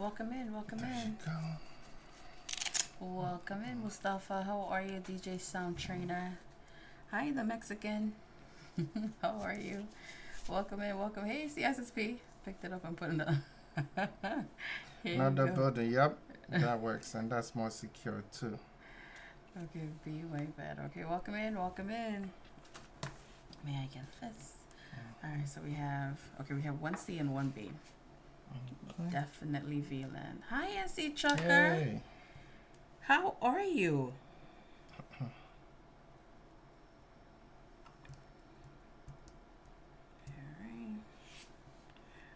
Welcome in, welcome in. Go. Welcome in, Mustafa. How are you, DJ Sound Trainer? Hi, the Mexican. How are you? Welcome in, welcome. Hey, CSSP. Picked it up and put it on. Here you Another go. building. Yep, that works, and that's more secure too. Okay, be way better. Okay, welcome in, welcome in. May I get this? All right, so we have 1C and 1B. Okay. Definitely VLAN. Hi, NC Chucker. Hey. How are you? All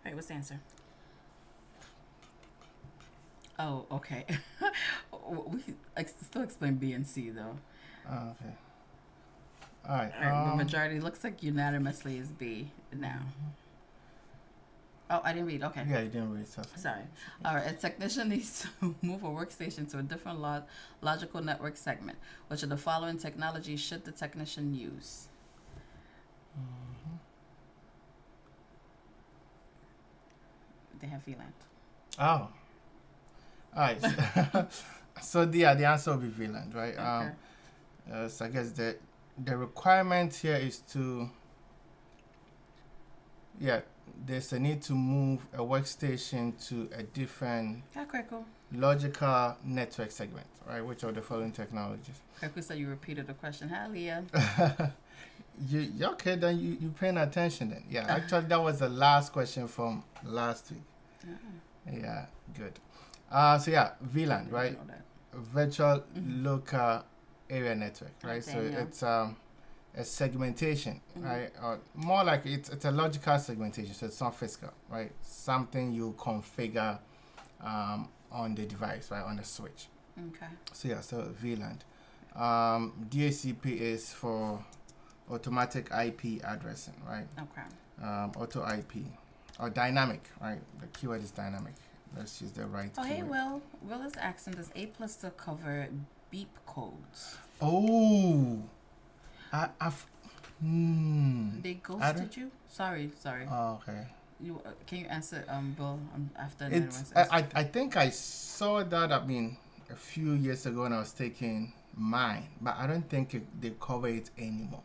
right, what's the answer? Oh, okay. We still explain B and C though. Okay. All right. All right, the majority looks like unanimously is B now. Oh, I didn't read. Okay. Yeah, you didn't read stuff. Sorry. All right. A technician needs to move a workstation to a different logical network segment. Which of the following technologies should the technician use? Mm-hmm. They have VLAN. Oh. All right. So the answer will be VLAN, right? Okay. So I guess the requirement here is to there's a need to move a workstation to a different Cool. logical network segment, right? Which are the following technologies? Cool said you repeated the question. Hi, Leah. you okay? Then you paying attention then? Yeah, actually that was the last question from last week. Yeah, good. So yeah, VLAN, right? Virtual Local Area Network, right? So it's a segmentation, right? Or more like it's a logical segmentation, so it's not physical, right? Something you configure on the device, right, on the switch. Okay. So yeah, so VLAN. DHCP is for automatic IP addressing, right? Okay. Auto IP or dynamic, right? The keyword is dynamic. Let's use the right keyword. Hey, Will is asking, does A+ still cover beep codes? Oh, They ghosted you? Sorry. Oh, okay. You can you answer, Bill? After I think I saw that. I mean, a few years ago when I was taking mine, but I don't think they cover it anymore.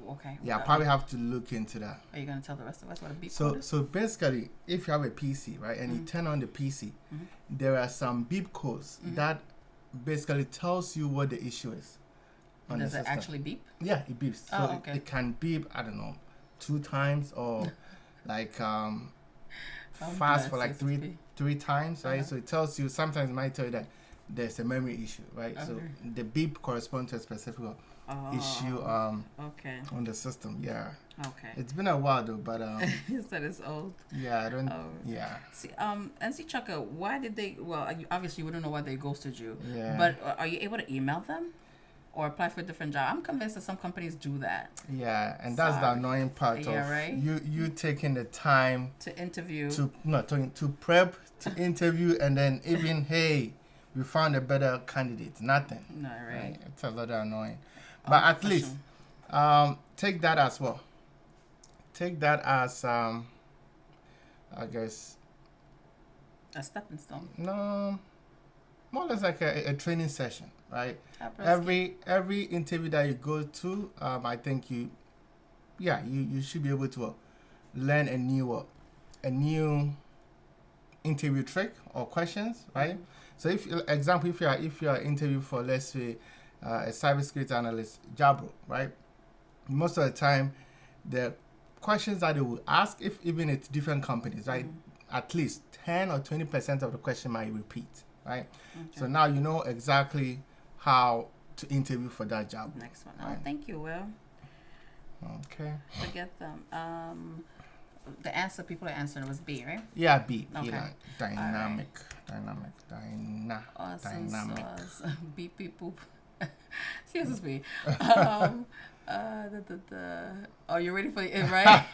Okay. Yeah, I probably have to look into that. Are you gonna tell the rest of us what a beep code is? So basically, if you have a PC, right, and you turn on the PC, there are some beep codes that basically tells you what the issue is. Does it actually beep? Yeah, it beeps. Oh, so okay. it can beep, I don't know, 2 times or like fast for like three times, right? So it tells you, sometimes it might tell you that there's a memory issue, right? So the beep corresponds to a specific issue on the system. Yeah. Okay. It's been a while though, but You said it's old. yeah, I don't. Yeah. See, NC Chucker, why did they? Well, obviously you wouldn't know why they ghosted you. Yeah. But are you able to email them, or apply for a different job? I'm convinced that some companies do that. Yeah, and that's the annoying part of you taking the time to interview, to prep, to interview, and then even hey, we found a better candidate. Nothing. No, right? It's a little annoying, but at least take that as well. Take that as I guess a stepping stone. No, more or less like a training session, right? Every interview that you go to, I think you should be able to learn a new interview trick or questions, right? So if you are interviewing for, let's say, a cybersecurity analyst job role, right? Most of the time, the questions that they will ask, if even it's different companies, right? At least 10 or 20% of the question might repeat, right? Okay. So now you know exactly how to interview for that job. Next one. Right? Oh, thank you, Will. Okay. Forget them. The answer people are answering was B, right? Yeah, B. Okay. Dynamic. Awesome Dynamic. Sauce. Beep beep boop. See, this is me. Oh, you ready for it, right?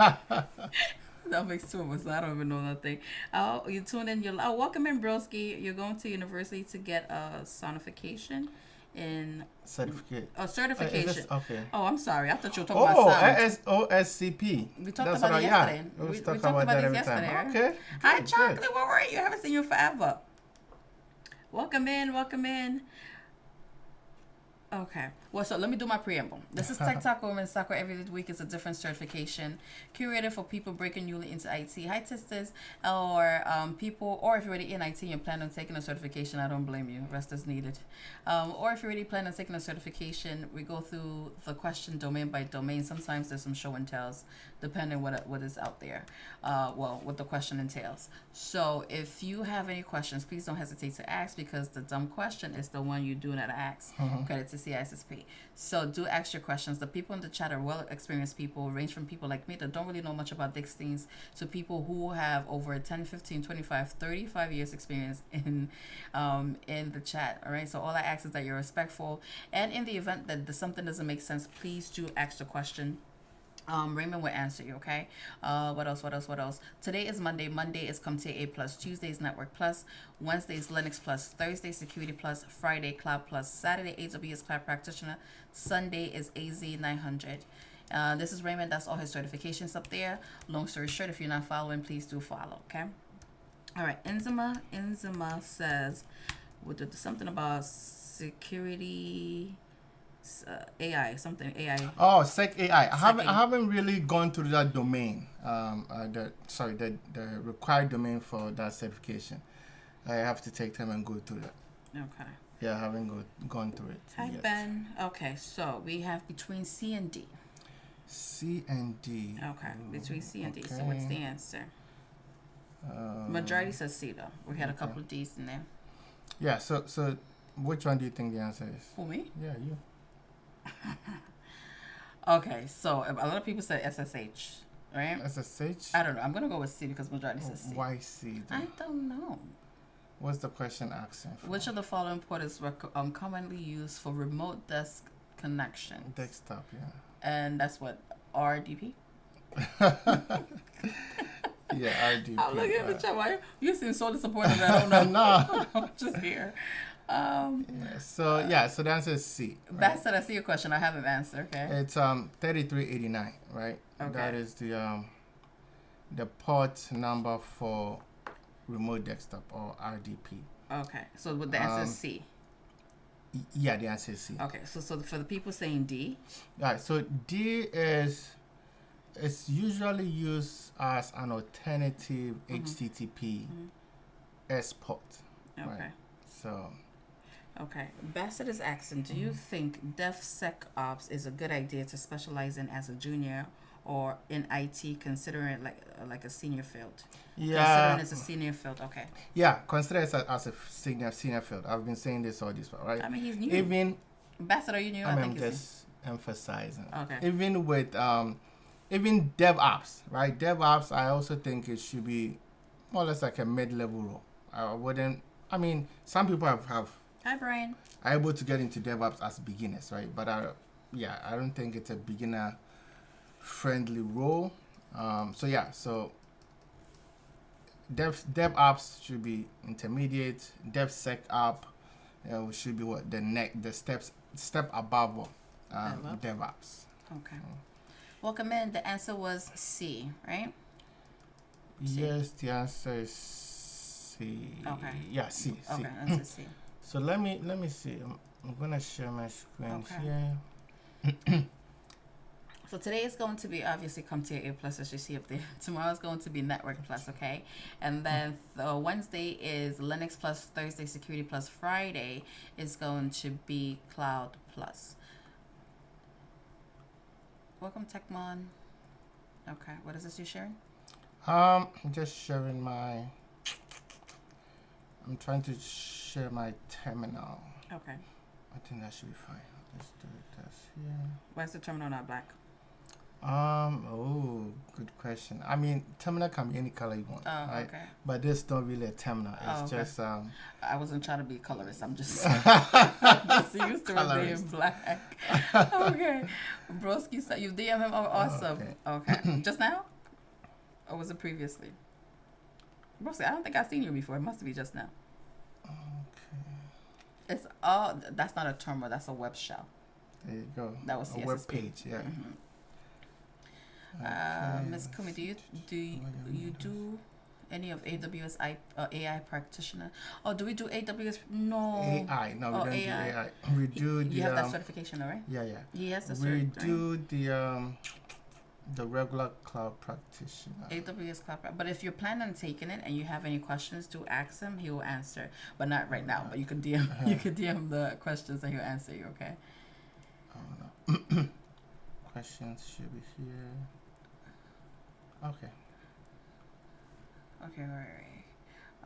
That makes 2 of us. I don't even know nothing. Oh, you tuned in. Welcome in, broski. You're going to university to get a sonification in Certificate. certification. Okay. Oh, I'm sorry. I thought you were talking about sound. OSCP. We talked about it yesterday. We talked about this yesterday. Right? Okay. Hi, Good, Chocolate. good. Where were you? I haven't seen you forever. Welcome in. Welcome in. Okay. Well, so let me do my preamble. This is Tech Talk Women's Talk, where every week is a different certification curated for people breaking newly into IT. Hi, sisters, or people, or if you're already in IT and you plan on taking a certification, I don't blame you. Rest is needed. Or if you're already planning on taking a certification, we go through the question domain by domain. Sometimes there's some show and tells, depending what is out there. What the question entails. So if you have any questions, please don't hesitate to ask, because the dumb question is the one you do not ask. Credit to CISSP. So do ask your questions. The people in the chat are well experienced people, range from people like me that don't really know much about these things to people who have over 10, 15, 25, 35 years experience in the chat. All right. So all I ask is that you're respectful, and in the event that something doesn't make sense, please do ask the question. Raymond will answer you, okay? What else? Today is Monday. Monday is Comptia A plus. Tuesday is Network plus. Wednesday is Linux plus. Thursday, Security plus. Friday, Cloud plus. Saturday, AWS Cloud Practitioner. Sunday is AZ 900. This is Raymond. That's all his certifications up there. Long story short, if you're not following, please do follow, okay? All right. Inzima says something about security... AI, something AI. Oh, Sec AI. I haven't really gone through that domain. The required domain for that certification. I have to take time and go through that. Okay. Yeah, I haven't gone through it. Hi, yet. Ben. Okay, so we have between C and D. C and D. Okay, between C and D. So what's the answer? Majority says C though. We had a couple of D's in there. Yeah. So which one do you think the answer is? For me? Yeah, you. Okay, so a lot of people said SSH, right? SSH? I don't know. I'm going to go with C because majority says C. Why C? I don't know. What's the question asking for? Which of the following ports are commonly used for remote desk connection? Desktop, yeah. And that's what, RDP? Yeah, RDP. I'm looking at the chat. Why you seem so disappointed? I don't know. No. I'm just here. So the answer is C. Right? That's it. I see your question. I have an answer. Okay. It's 3389, right? Okay. That is the port number for remote desktop, or RDP. Okay. So the answer is C. Yeah, the answer is C. Okay. So for the people saying D. Right. So D it's usually used as an alternative HTTP S port. Okay. Right? So. Okay. Bassett is asking, do you think DevSecOps is a good idea to specialize in as a junior or in IT, considering it like a senior field? Yeah. Considering it's a senior field, okay. Yeah, consider it as a senior field. I've been saying this all this while, right? I mean, he's new. Even Bassett, are you new? I'm just emphasizing. Okay. Even with even DevOps, right? DevOps, I also think it should be more or less like a mid-level role. Some people have Hi, Brian. are able to get into DevOps as beginners, right? But I don't think it's a beginner-friendly role. So DevOps should be intermediate. DevSecOps should be the step above DevOps. Okay. Welcome in. The answer was C, right? C. Yes, the answer is C. Okay. Yeah, C. Okay, answer C. So let me see. I'm gonna share my screen here. So today is going to be obviously Comptia A plus, as you see up there. Tomorrow is going to be Network plus, okay? And then Wednesday is Linux plus. Thursday Security plus. Friday is going to be Cloud plus. Welcome, Techmon. Okay, what is this you're sharing? I'm just sharing I'm trying to share my terminal. Okay. I think that should be fine. Let's do this here. Why is the terminal not black? Good question. I mean, terminal can be any color you want. Oh, right? okay. But this is not really a terminal. It's just I wasn't trying to be colorist. I'm just used to it being black. Okay. Broski said you DM him. Oh, awesome. Okay. Just now? Or was it previously? Broski, I don't think I've seen you before. It must be just now. Okay. It's that's not a terminal. That's a web shell. There you go. That was a web CSSP. page. Yeah. Miss Kumi, do you do any of AWS AI practitioner? Oh, do we do AWS? No. AI. No, we don't AI. do AI. We do the. You have that certification, all right? Yeah, yeah. He has the We cert, do the regular cloud practitioner. AWS Cloud. But if you're planning on taking it and you have any questions, do ask him. He will answer. But not right now. But you can DM. You can DM the questions and he'll answer you. Okay. Oh, no. Questions should be here. Okay. Okay, right.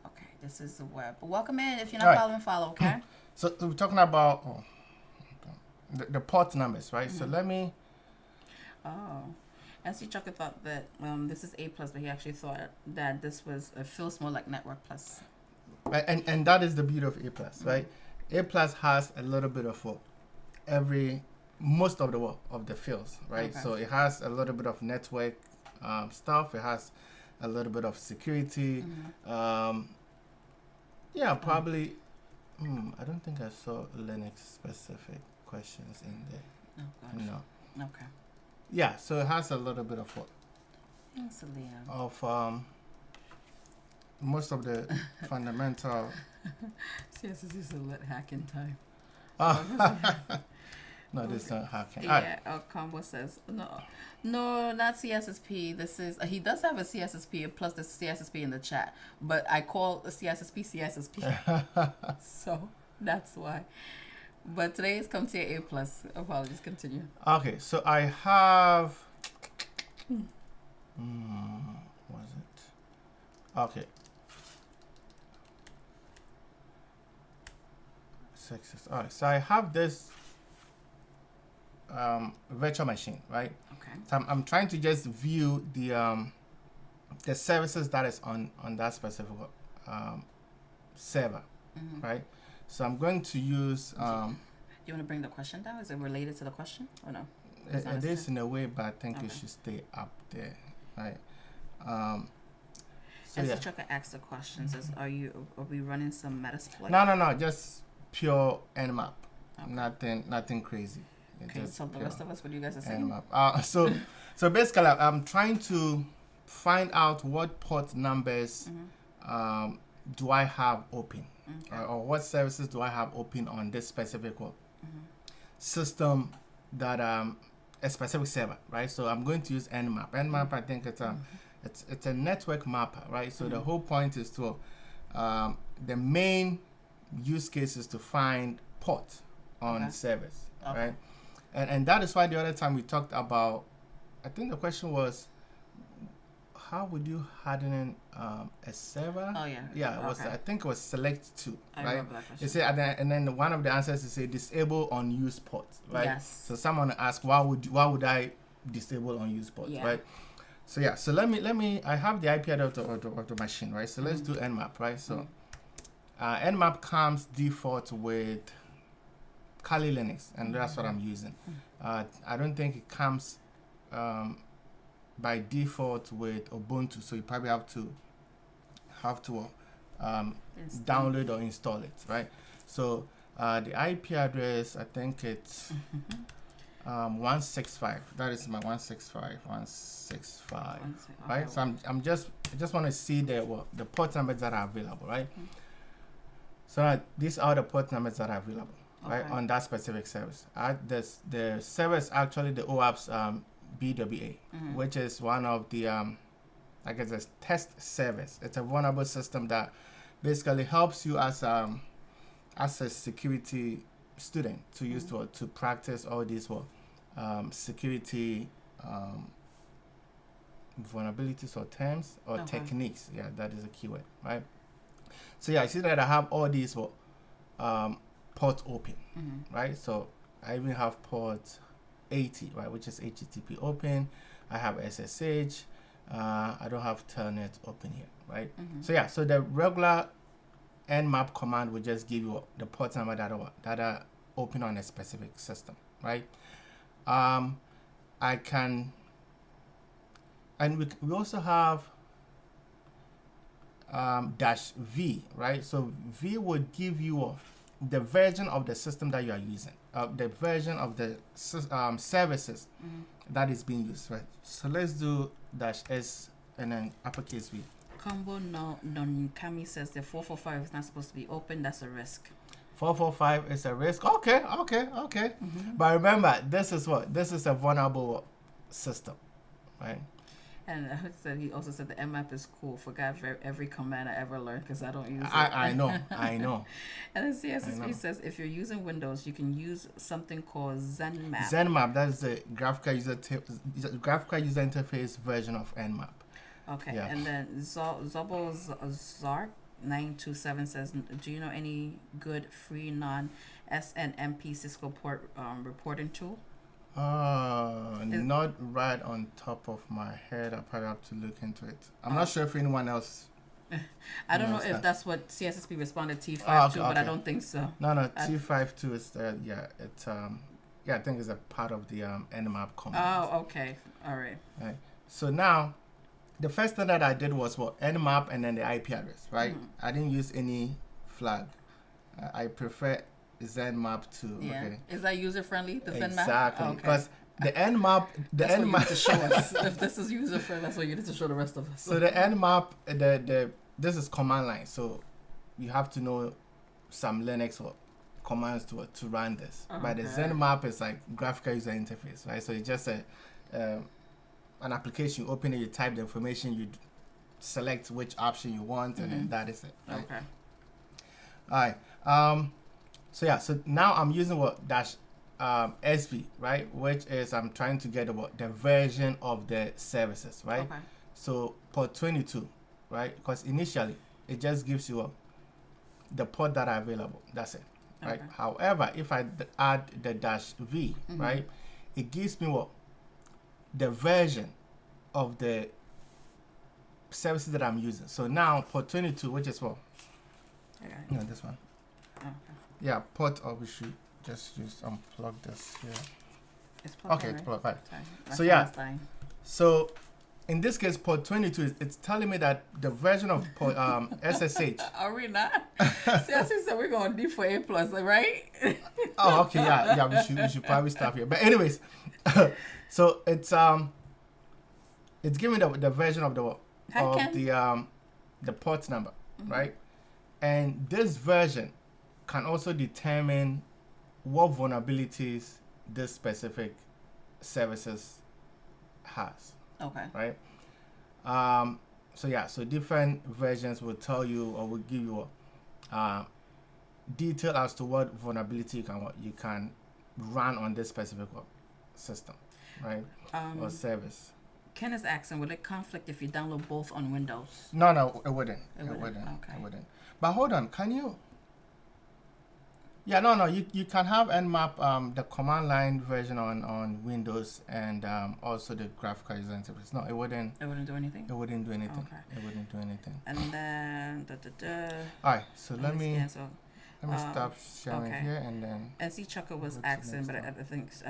Okay, this is the web. Welcome in. If you're not All right. following, follow. Okay. So we're talking about the port numbers, right? So let me. Oh. SC Chucker thought that this is A plus, but he actually thought that this was feels more like Network Plus. And that is the beauty of A plus, right? A plus has a little bit of most of the fields, right? Okay. So it has a little bit of network stuff. It has a little bit of security. Yeah, probably. I don't think I saw Linux specific questions in there. Oh gosh. No. Okay. Yeah, so it has a little bit of Thanks, Liam. most of the fundamental. Yes, this is a lit hacking time. No, this is not hacking. Yeah, Combo says no, not CSSP. This is he does have a CSSP plus the CSSP in the chat, but I call the CSSP, so that's why. But today is Comptia A plus. Apologies. Continue. Okay, so I have. Was it? Okay. 6. All right, so I have this virtual machine, right? Okay. So I'm trying to just view the services that is on that specific server, right? So I'm going to use. Do you want to bring the question down? Is it related to the question or no? It is in a way, but I think Okay. it should stay up there, right? So As yeah. the trucker asks the question, says, "Are we running some Metasploit?" No, just pure Nmap, Okay. nothing crazy. Okay, Just so the pure rest of us, what you guys are saying? Nmap. So basically, I'm trying to find out what port numbers do I have open, or what services do I have open on this specific system that a specific server, right? So I'm going to use Nmap. Nmap, I think it's a network mapper, right? So the whole point is to the main use case is to find port on servers, right? And that is why the other time we talked about, I think the question was, how would you harden a server? Oh yeah. Yeah, it was. I think it was select 2, I right? remember that question. It said, and then one of the answers is say disable unused port, right? Yes. So someone asked, why would I disable unused port, right? So yeah, so let me. I have the IP address of the machine, right? So let's do Nmap, right? So Nmap comes default with Kali Linux, and that's what I'm using. I don't think it comes by default with Ubuntu, so you probably have to download or install it, right? So the IP address, I think it's 165. That is my 165, right? So I just want to see the port numbers that are available, right? So these are the port numbers that are available, right, on that specific service. The service actually the OAuth's BWA, which is one of the I guess a test service. It's a vulnerable system that basically helps you as a security student to use to practice all these security vulnerabilities or terms or techniques. Yeah, that is a keyword, right? So yeah, I see that I have all these ports open, right? So I even have port 80, right, which is HTTP open. I have SSH. I don't have Telnet open here, right? So yeah, so the regular Nmap command will just give you the port number that are open on a specific system, right? I can, and we also have -v, right? So v would give you the version of the system that you are using, the version of the services that is being used, right? So let's do -S and then uppercase V. Combo non Kami says the 445 is not supposed to be open. That's a risk. 445 is a risk. Okay. But remember, this is a vulnerable system, right? And he also said the Nmap is cool. Forgot every command I ever learned because I don't use it. I know. And then CSSP says if you're using Windows, you can use something called ZenMap. ZenMap, that's the graphical user interface version of Nmap. Okay, yeah. And then Zobo Zark 927 says, do you know any good free non-SNMP Cisco port reporting tool? Not right on top of my head. I probably have to look into it. I'm not sure if anyone else. I don't know if that's what CSSP responded T52, but I don't think so. No, T52 is I think it's a part of the Nmap command. Oh, okay, all right. Right. So now, the first thing that I did was Nmap and then the IP address, right? I didn't use any flag. I prefer ZenMap to. Yeah. Okay. Is that user friendly? The ZenMap? Exactly. Because the Nmap, that's what you need to show us. If this is user friendly, that's what you need to show the rest of us. So the Nmap, this is command line. So you have to know some Linux or commands to run this. Okay. But the ZenMap is like graphical user interface, right? So it's just an application. You open it, you type the information, you select which option you want, and then that is it. Right? Okay. All right. So now I'm using -SV, right? Which is I'm trying to get the version of the services, right? Okay. So port 22, right? Because initially it just gives you the port that are available. That's it, right? Okay. However, if I add the -V, right, it gives me the version of the services that I'm using. So now port 22, which is this one. Okay. Yeah, port, or we should just unplug this here. It's plugged okay, in, it's plugged, right. So so in this case, port 22, it's telling me that the version of port SSH. Are we not? See, I said we're going D for A+, right? Oh, okay, yeah, we should probably stop here. But anyways, so it's giving the version of the port number, right? And this version can also determine what vulnerabilities this specific services has. Okay. Right. So different versions will tell you or will give you detail as to what vulnerability you can run on this specific system, right? Or service. Ken is asking, will it conflict if you download both on Windows? No, it wouldn't. It wouldn't. Okay. It wouldn't. But hold on, can you? Yeah, no, you can have Nmap, the command line version on Windows, and also the graphical user interface. No, it wouldn't. It wouldn't do anything. It wouldn't do anything. Okay. It wouldn't do anything. And then All right, so let me stop sharing here, and then. NC Chucker was asking, but I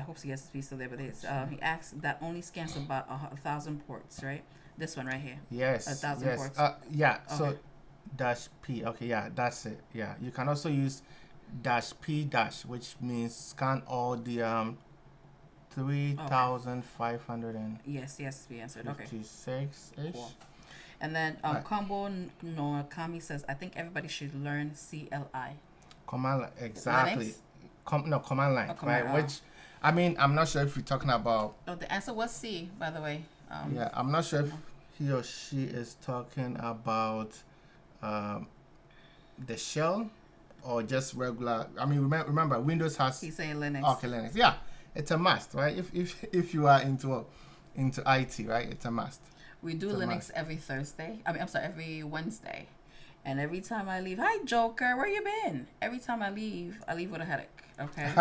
hope CSP is still there. But he asked that only scans about 1,000 ports, right? This one right here. Yes. 1,000 ports. Yeah. Okay. So -P. Okay. Yeah, that's it. Yeah, you can also use -P-, which means scan all the 3,500 and yes, we answered. Okay. 56-ish. Cool. And then Combo Kami says, I think everybody should learn CLI. Command line, exactly. Command line, right? Which, I mean, I'm not sure if you're talking about. Oh, the answer was C, by the way. Yeah, I'm not sure if he or she is talking about the shell or just regular. I mean, remember Windows has. He's saying Linux. Okay, Linux. Yeah, it's a must, right? If you are into IT, right? It's a must. We do Linux every Thursday. Every Wednesday. And every time I leave, hi Joker, where you been? Every time I leave with a headache. Okay.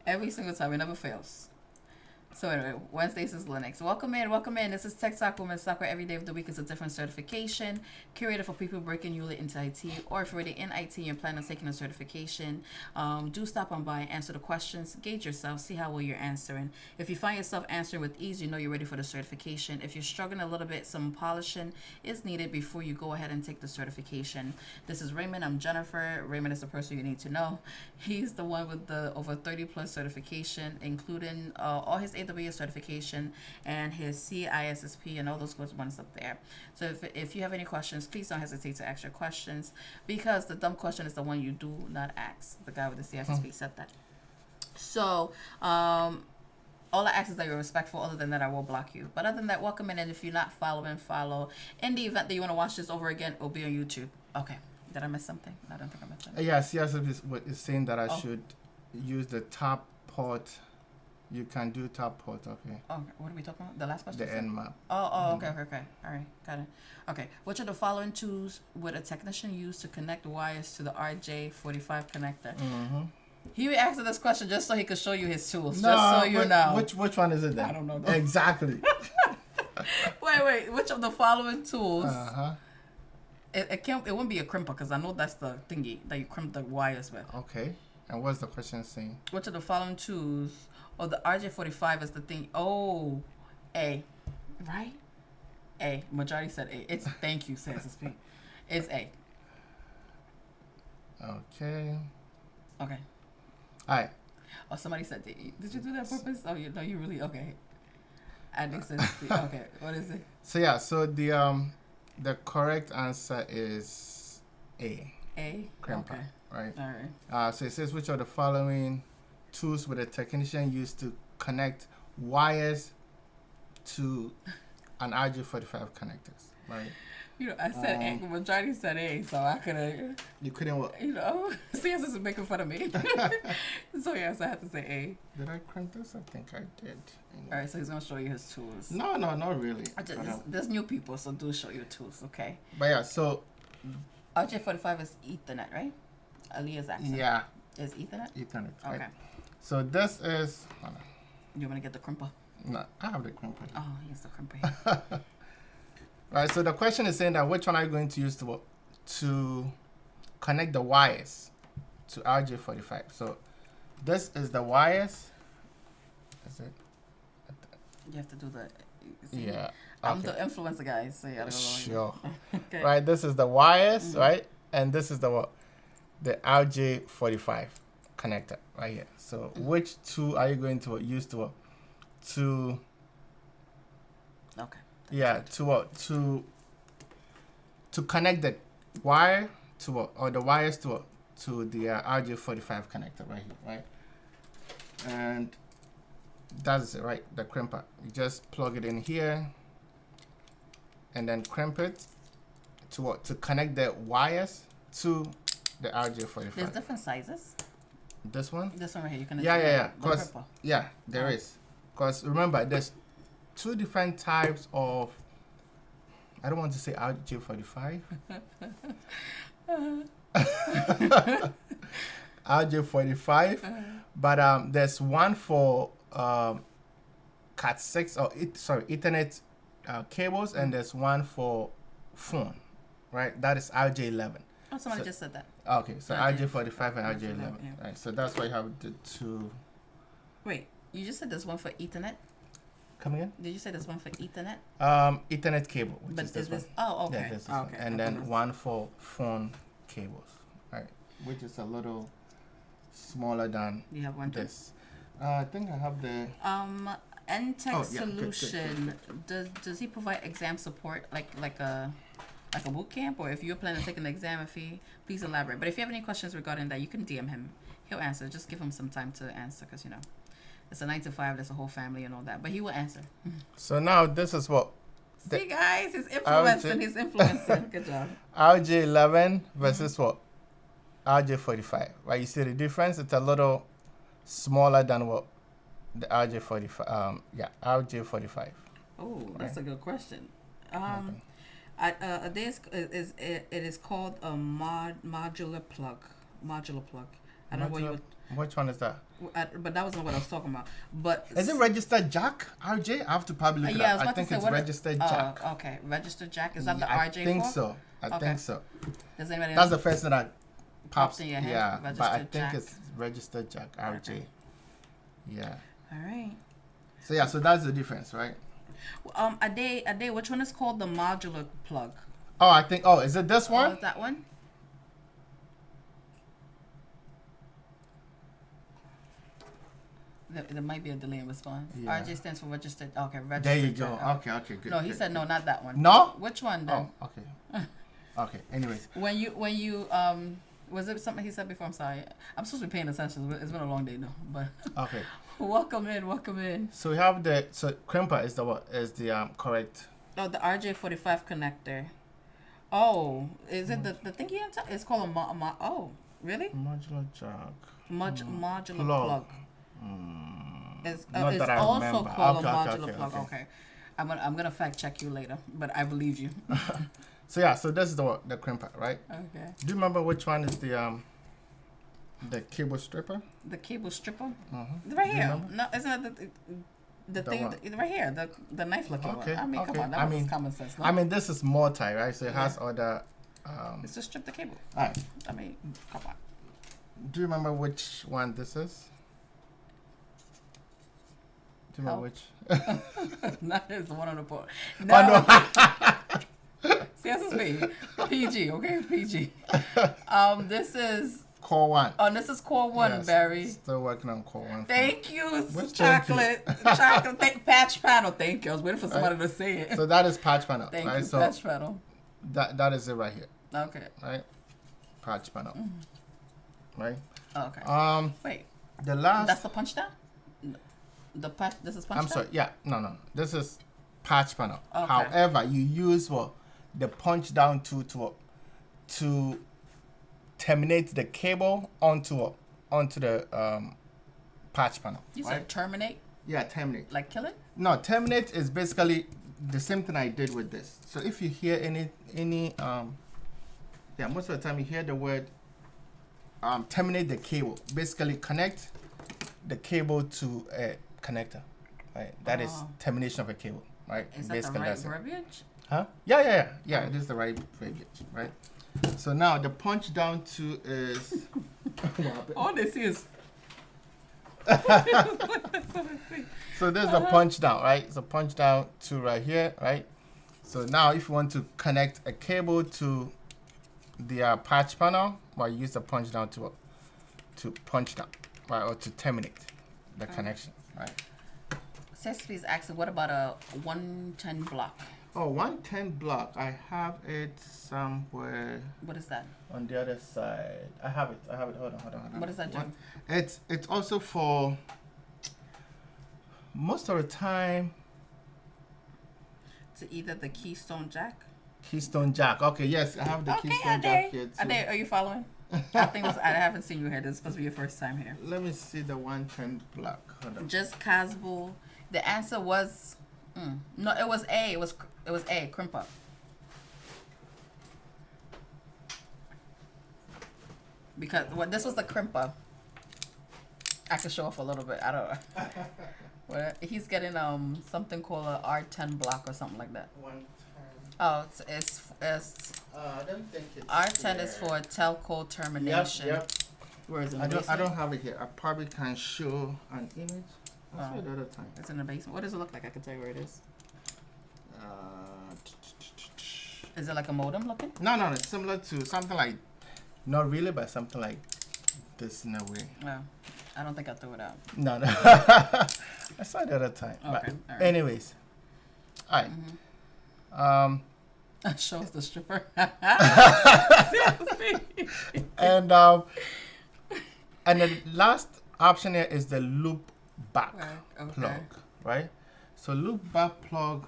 Every single time, it never fails. So anyway, Wednesdays is Linux. Welcome in, welcome in. This is Tech Talk Women's Talk, where every day of the week is a different certification curated for people breaking newly into IT, or if you're already in IT and you're planning on taking a certification, do stop on by, answer the questions, gauge yourself, see how well you're answering. If you find yourself answering with ease, you know you're ready for the certification. If you're struggling a little bit, some polishing is needed before you go ahead and take the certification. This is Raymond. I'm Jennifer. Raymond is the person you need to know. He's the one with the over 30 plus certification, including all his AWS certification and his CISSP and all those good ones up there. So if you have any questions, please don't hesitate to ask your questions, because the dumb question is the one you do not ask. The guy with the CISSP said that. So all I ask is that you're respectful. Other than that, I will block you. But other than that, welcome in. And if you're not following, follow. In the event that you want to watch this over again, it will be on YouTube. Okay. Did I miss something? I don't think I missed something. Yeah, CISSP is saying that I should use the top port. You can do top port, okay. Oh, what are we talking about? The last question? The Nmap. Okay. All right, got it. Okay, which of the following tools would a technician use to connect wires to the RJ45 connector? Mm-hmm. He asked this question just so he could show you his tools, No, just so you know. Which one is it then? I don't know. Exactly. Wait, which of the following tools? Uh-huh. It wouldn't be a crimper, because I know that's the thingy that you crimp the wires with. Okay, and what's the question saying? Which of the following tools? Oh, the RJ45 is the thing. Oh, A, right? A. Majority said A. It's thank you, CSSP. It's A. Okay. Okay. All right. Oh, somebody said D. Did you do that on purpose? Oh, you really okay. I think said C. Okay, what is it? So the correct answer is A. A. Crimper. Okay. Right. All right. So it says, which of the following tools would a technician use to connect wires to an RJ45 connectors? Right. You know, I said A. Majority said A, so I couldn't. You couldn't what? You know, CS is making fun of me. So yes, I had to say A. Did I crimp this? I think I did. All right, so he's gonna show you his tools. No, not really. There's new people, so do show your tools, okay? But yeah, so RJ45 is Ethernet, right? Aaliyah's accent. yeah, Is Ethernet? Ethernet. Right? Okay. So this is. Hold on. You want to get the crimper? No, I have the crimper. Oh, he has the crimper here. Right. So the question is saying that which one are you going to use to connect the wires to RJ45? So this is the wires. Is it? You have to do the. See, Yeah. I'm the influencer guy, so yeah. Sure. Okay. Right. This is the wires, right? And this is the RJ45 connector right here. So which two are you going to use to Okay. yeah, to connect the wire or the wires to the RJ45 connector right here, right? And that's it, right? The crimper. You just plug it in here and then crimp it to connect the wires to the RJ45. There's different sizes. This one? This one right here, you can. Yeah. The There is. Because remember, there's two different types of. I don't want to say RJ45. RJ45, but there's one for Cat6 or Ethernet cables, and there's one for phone, right? That is RJ11. Oh, somebody just said that. Okay, so RJ45 and RJ11. Yeah. Right, so that's why you have the two. Wait, you just said there's one for Ethernet? Come again? Did you say there's one for Ethernet? Ethernet cable, which But is this one. Oh, okay. Yeah, this is Oh, one. okay. And then one for phone cables, right? Which is a little smaller than You have one too? this. I think I have the. NTech Oh, yeah, good. Solution. Does he provide exam support like a boot camp, or if you're planning to take an exam fee, please elaborate. But if you have any questions regarding that, you can DM him. He'll answer. Just give him some time to answer, because it's a 9 to 5. There's a whole family and all that. But he will answer. So now this is what. See, guys, he's influencing. He's influencing. Good job. RJ11 versus what? RJ45. Right? You see the difference? It's a little smaller than what the RJ45. RJ45. Oh, that's a good question. It is called a modular plug. I don't know what you would. Which one is that? But that wasn't what I was talking about. But is it registered jack RJ? I have to probably look it up. I think it's registered jack. Okay, registered jack. Is that the I RJ? think so. I think so. Does anybody? That's the first thing that pops in your head. Yeah, registered but I think jack. it's registered jack RJ. Okay. Yeah. All right. So yeah, so that's the difference, right? A day. Which one is called the modular plug? Oh, I think. Oh, is it this one? Oh, is that one? There might be a delay in response. Yeah. RJ stands for registered. Okay, registered. There you go. Okay, good. No, he said no, not that one. No? Which one then? Oh, okay. Okay. Anyways. When you was it something he said before? I'm sorry. I'm supposed to be paying attention. It's been a long day, though. But okay. Welcome in. So we have the crimper is the correct. Oh, the RJ45 connector. Oh, is it the thing you have to? It's called a oh, really? Modular jack. Modular plug. It's also remember. called a modular plug. Okay. I'm gonna fact check you later, but I believe you. So yeah, so this is the crimper, right? Okay. Do you remember which one is the cable stripper? The cable stripper? Mm-hmm. Right here. No, isn't it the thing right here? The knife looking one. I mean, come on, that was common sense. No? I mean, this is multi, right? So it has other. It's just strip the cable. All right. I mean, come on. Do you remember which one this is? Do you remember which? That is the one on the board. No. Oh, no. See, this is me. PG, okay? PG. This is Core 1. Oh, this is Core 1, yes, Barry. Still working on Core 1. Thank you. Chocolate. Patch panel. Thank you. I was waiting for somebody to say it. So that is patch panel. Thank right? you, so patch panel. That is it right here. Okay. Right? Patch panel. Right? Okay. Wait. The last. That's the punch down? This is punch down? I'm sorry. Yeah. No. This is patch panel. Okay. However, you use the punch down tool to terminate the cable onto the patch panel. You said terminate? Yeah, terminate. Like kill it? No, terminate is basically the same thing I did with this. So if you hear any most of the time you hear the word terminate the cable. Basically connect the cable to a connector. Right? That is termination of a cable. Right? Is that the right verbiage? Huh? Yeah. It is the right verbiage, right? So now the punch down to is all they see is so there's the punch down, right? So punch down to right here, right? So now if you want to connect a cable to the patch panel, well, you use the punch down to punch down, right? Or to terminate the connection, right? Cecily's asking, what about a 110 block? Oh, 110 block. I have it somewhere. What is that? On the other side. I have it. Hold on. What does that do? It's also for most of the time. To either the Keystone Jack? Keystone Jack. Okay, yes, I have the Keystone Jack here too. Ade, are you following? I haven't seen you here. This is supposed to be your first time here. Let me see the 110 block. Hold on. Just Casble. The answer was no. It was A. It was A. Crimper. Because this was the crimper. I could show off a little bit. I don't know. He's getting something called a R10 block or something like that. 110. Oh, it's I don't think it's R10 is for telco termination. Yep. Where is it? I don't have it here. I probably can show an image. I'll show it another time. It's in the basement. What does it look like? I can tell you where it is. Is it like a modem looking? No. It's similar to something like, not really, but something like this in a way. No, I don't think I threw it out. No. I saw it the other time. Okay. But all right. Anyways, all right. That shows the stripper. And the last option here is the loop back plug, right? So loop back plug.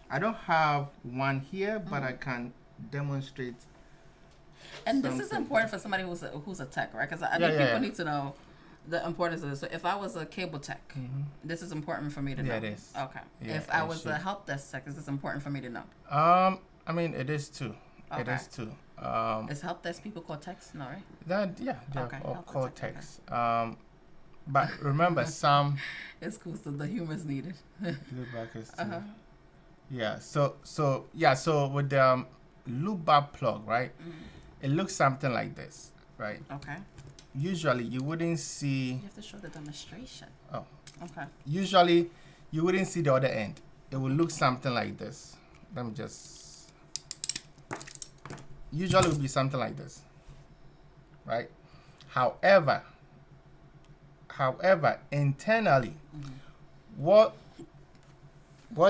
I don't have one here, but I can demonstrate. And this is important for somebody who's a tech, right? Because I think people need to know the importance of this. So if I was a cable tech, this is important for me to know. Yeah, it is. Okay. Yeah, if I was a help desk tech, is this important for me to know? I mean, it is too. Okay. It is too. It's help desk people call text, no, right? they're Okay, all help call desk, okay. text. But remember, some It's cool, so the humor is needed. loop back is to, Uh-huh. yeah. So with the loop back plug, right? It looks something like this, right? Okay. Usually, you wouldn't see. You have to show the demonstration. Oh. Okay. Usually, you wouldn't see the other end. It would look something like this. Let me just. Usually, it would be something like this, right? However, internally, what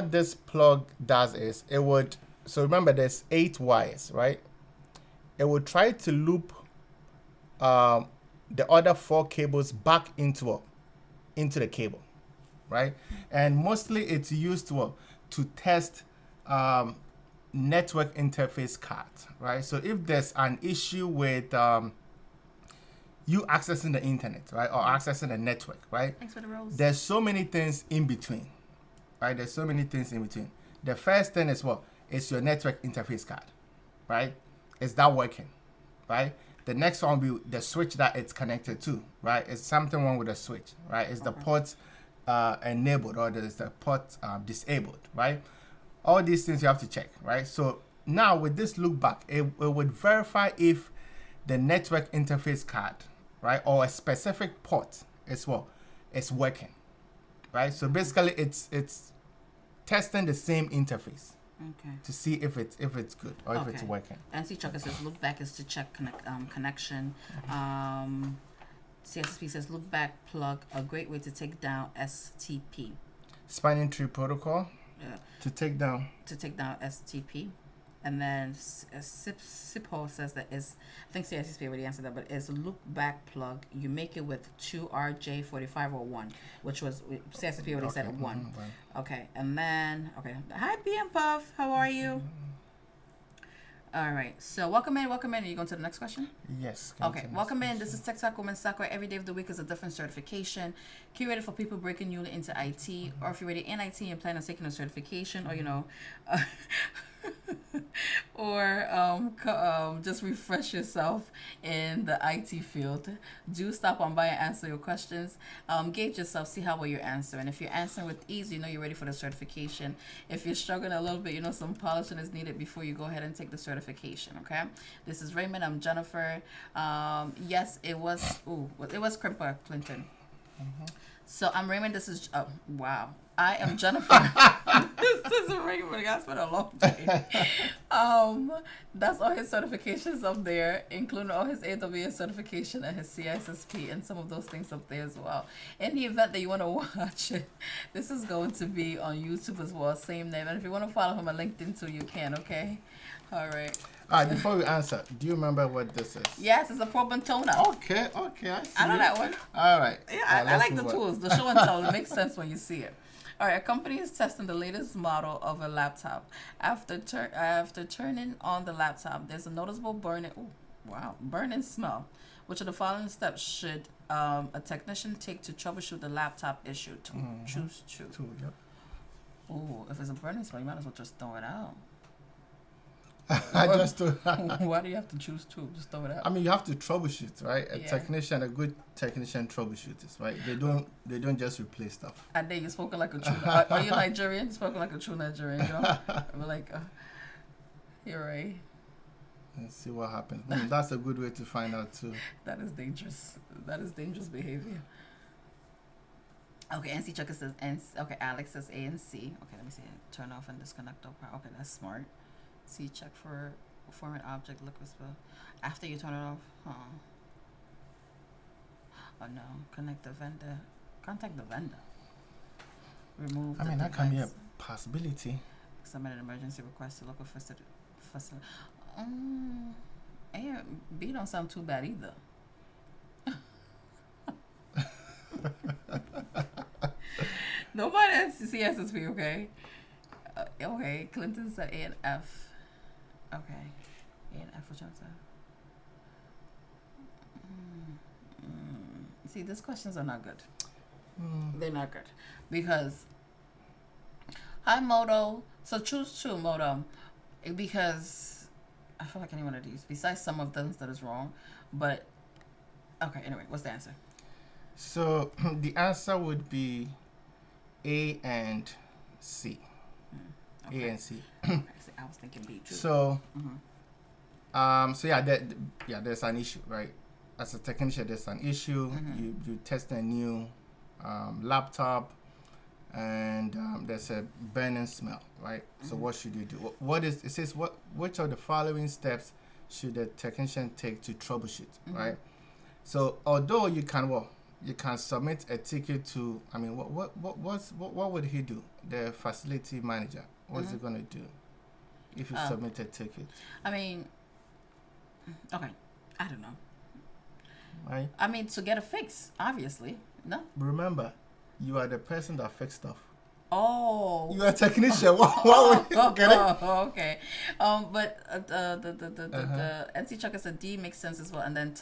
this plug does is it would. So remember, there's 8 wires, right? It would try to loop the other 4 cables back into the cable, right? And mostly it's used to test network interface cards, right? So if there's an issue with you accessing the internet, right, or accessing the network, right? Thanks for the rose. There's so many things in between, right? There's so many things in between. The first thing is what? It's your network interface card, right? Is that working, right? The next one will be the switch that it's connected to, right? It's something wrong with the switch, right? Is the port enabled or is the port disabled, right? All these things you have to check, right? So now with this look back, it would verify if the network interface card, right, or a specific port is working, right? So basically, it's testing the same interface. Okay. To see if it's good or if it's working. NC Chucker says look back is to check connection. CSSP says look back plug, a great way to take down STP. Spanning tree protocol. Yeah. To take down STP. And then Sipo says that is, I think CSSP already answered that, but it's a loop back plug. You make it with 2RJ4501, which was CSSP already said 1. Right. Okay, and then hi BM Puff, how are you? All right, so welcome in. Are you going to the next question? Yes. Okay, welcome in. This is Tech Talk Women's Sakura. Every day of the week is a different certification curated for people breaking newly into IT, or if you're already in IT and plan on taking a certification, or or just refresh yourself in the IT field. Do stop on by and answer your questions. Gauge yourself, see how well you're answering. If you're answering with ease, you know you're ready for the certification. If you're struggling a little bit, you know some polishing is needed before you go ahead and take the certification. Okay. This is Raymond. I'm Jennifer. Yes, it was Crimper Clinton. So I'm Raymond. This is wow. I am Jennifer. This is Raymond. That's been a long day. That's all his certifications up there, including all his AWS certification and his CISSP and some of those things up there as well. In the event that you want to watch it, this is going to be on YouTube as well, same name. And if you want to follow him on LinkedIn too, you can. Okay. All right. All right, before we answer, do you remember what this is? Yes, it's a probe and toner. Okay, I see. I know that one. All right. Yeah, I like the tools. The show and tell. It makes sense when you see it. All right, a company is testing the latest model of a laptop. After turning on the laptop, there's a noticeable burning smell. Which of the following steps should a technician take to troubleshoot the laptop issue? Choose two. Yep. Oh, if it's a burning smell, you might as well just throw it out. I just Why do you have to choose two? Just throw it out. I mean, you have to troubleshoot, right? A good technician troubleshooters, right? They don't just replace stuff. And then you spoken like a true. Are you Nigerian? You spoken like a true Nigerian. You know, I'm like, you're right. Let's see what happens. That's a good way to find out too. That is dangerous. That is dangerous behavior. Okay, NC Chucker says Alex says A and C. Okay, let me see. Turn off and disconnect. Okay, that's smart. C, check for foreign object liquid spill. After you turn it off, Oh no, contact the vendor. Remove. That can be a possibility. Submit an emergency request to local facility. A, B don't sound too bad either. Nobody has CSSP, okay? Okay, Clinton said A and F. Okay, A and F, which one's that? See, these questions are not good. They're not good. Because, hi, Moto. So choose two, Moto. Because I feel like any one of these, besides some of them that is wrong, but okay. Anyway, what's the answer? So the answer would be A and C. Okay. A and C. I was thinking B too. So, so yeah, there's an issue, right? As a technician, there's an issue. You test a new laptop, and there's a burning smell, right? So what should you do? It says which of the following steps should the technician take to troubleshoot, right? So although you can submit a ticket to, I mean, what would he do? The facility manager, what's he gonna do if you submit a ticket? I mean, okay, I don't know. Right? I mean, to get a fix, obviously. No. Remember, you are the person that fixed stuff. Oh. You are a technician. Why would you get it? Oh, okay. But the NC Chucker said D makes sense as well, and then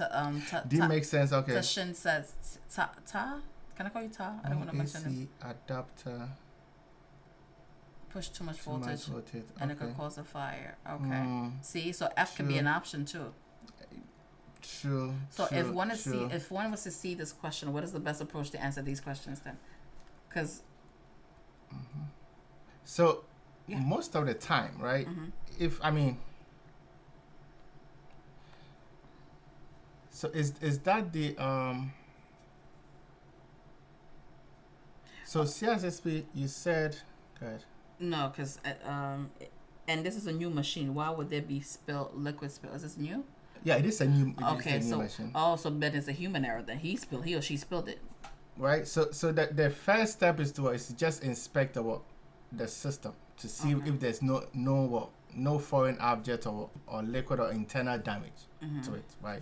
D makes sense. Okay. Tashin says ta. Can I call you Ta? I don't want to mention AC adapter. Push too much voltage, and it could cause a fire. Okay. See, so F can be an option too. True. So if one was to see this question, what is the best approach to answer these questions then? Because so most of the time, right? If I mean, so is that the so CSSP you said good. No, because and this is a new machine. Why would there be liquid spill? Is this new? Yeah, it is a new. Okay, new so machine. so then it's a human error. Then he or she spilled it. Right. So the first step is just inspect the system to see if there's no foreign object or liquid or internal damage to it. Right.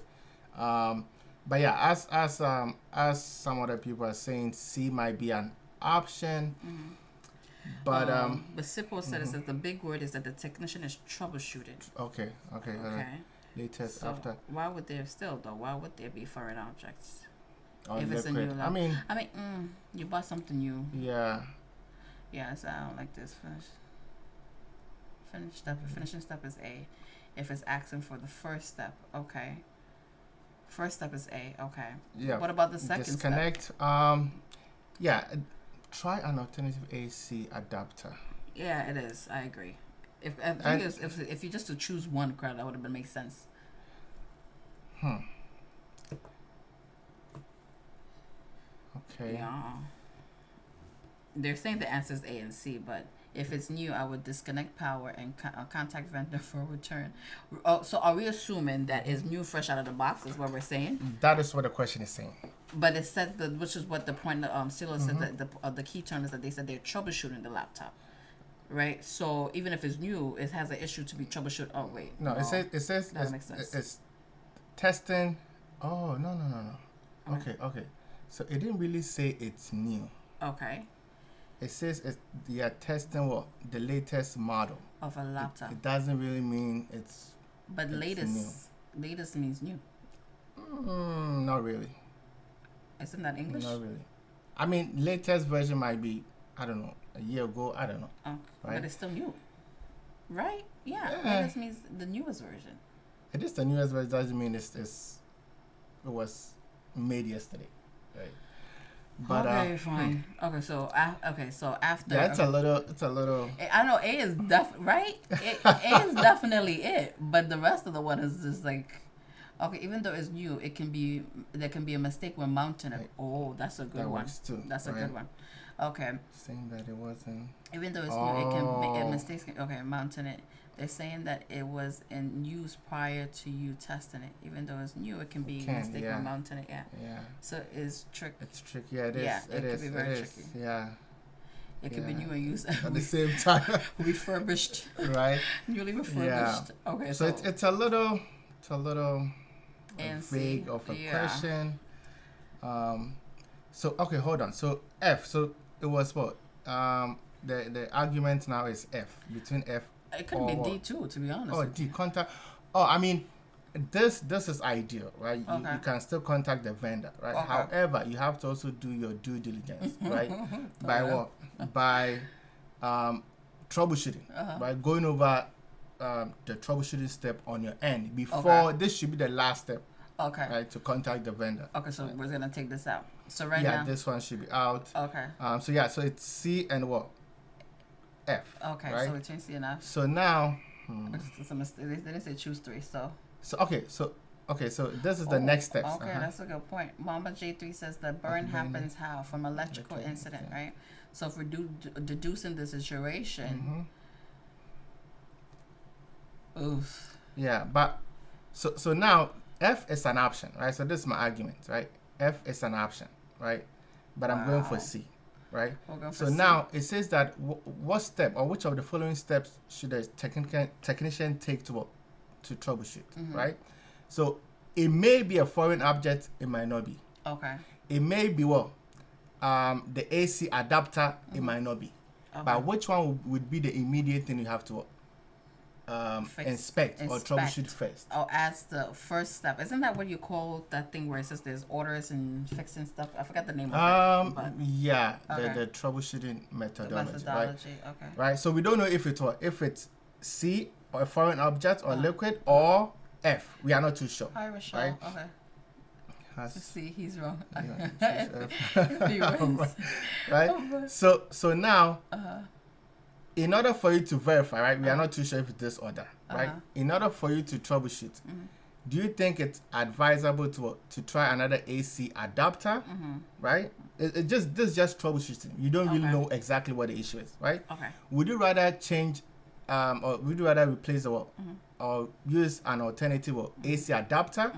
But yeah, as some other people are saying, C might be an option. But Sippo said that the big word is that the technician is troubleshooting. Okay. Latest so after. Why would there be foreign objects? Or if liquid. It's a new I mean, you bought something new. Yeah. Yeah, so I don't like this. Finishing step is A. If it's asking for the first step, okay. First step is A, okay. Yeah. What about the second disconnect, step? Yeah. Try an alternative AC adapter. Yeah, it is. I agree. If you just to choose one crowd, that would have make sense. Okay. Yeah. They're saying the answer is A and C, but if it's new, I would disconnect power and contact vendor for return. So are we assuming that it's new, fresh out of the box? Is what we're saying? That is what the question is saying. But it said which is what the point. Silo said that the key term is that they said they're troubleshooting the laptop. Right, so even if it's new, it has an issue to be troubleshoot. Oh wait, no, it says that makes sense. It's testing. Oh no. Okay. So it didn't really say it's new. Okay. It says they are testing the latest model of a laptop. It doesn't really mean it's. But latest means new. Not really. Isn't that English? Not really. I mean, latest version might be, I don't know, a year ago. I don't know. Oh, right? But it's still new, right? Yeah. Latest means the newest version. It is the newest version. Doesn't mean it was made yesterday, right? But okay, fine. Okay, so after. Yeah, it's a little. I know A is right. A is definitely it, but the rest of the one is just like. Okay, even though it's new, there can be a mistake when mounting it. Right. Oh, that's a good one. Too, that's a good one. Okay. Saying that it wasn't. Even though it's new, it can be mistakes. Okay, mounting it. They're saying that it was in use prior to you testing it. Even though it's new, it can be a mistake when mounting it. Yeah. Yeah. So it's tricky. It's tricky. Yeah, it is. Yeah, it can be very tricky. Yeah. It can be new and used at the same time. Refurbished. Right. Newly refurbished. Yeah. Okay. So it's a little vague of a question. So okay, hold on. So F. So it was what? The argument now is F, between F. It could be D too, to be honest. Oh, D, contact. Oh, I mean, this is ideal, right? You can still contact the vendor, right? Okay. However, you have to also do your due diligence, right? By what? By troubleshooting, by going over the troubleshooting step on your end before. This should be the last step. Okay. Right, to contact the vendor. Okay, so we're gonna take this out. So now. Yeah, this one should be out. Okay. So it's C and what? F. Okay, right? so we change C and F. So now. It's a mistake. They didn't say choose 3, so. So this is the next step. Okay, that's a good point. Mama J3 says the burn happens how? From electrical incident, right? So if we're deducing the situation. Oof. Yeah, but so now F is an option, right? So this is my argument, right? F is an option, right? But I'm going for C, right? So now it says that what step or which of the following steps should a technician take to troubleshoot, right? So it may be a foreign object, it might not be. Okay. It may be the AC adapter, it might not be. Okay. But which one would be the immediate thing you have to inspect or troubleshoot first? Oh, as the first step. Isn't that what you call that thing where it says there's orders and fixing stuff? I forgot the name of it. But yeah, the troubleshooting methodology. Right? Okay. Right. So we don't know if it's C or a foreign object or liquid or F. We are not too sure. Hi, Rochelle. Right? Okay. See, he's wrong. He wins. Right. So now. In order for you to verify, right, we are not too sure if it's this or that, right? In order for you to troubleshoot, do you think it's advisable to try another AC adapter, right? This is just troubleshooting. You don't really know exactly what the issue is, right? Okay. Would you rather change, or would you rather replace or use an alternative AC adapter,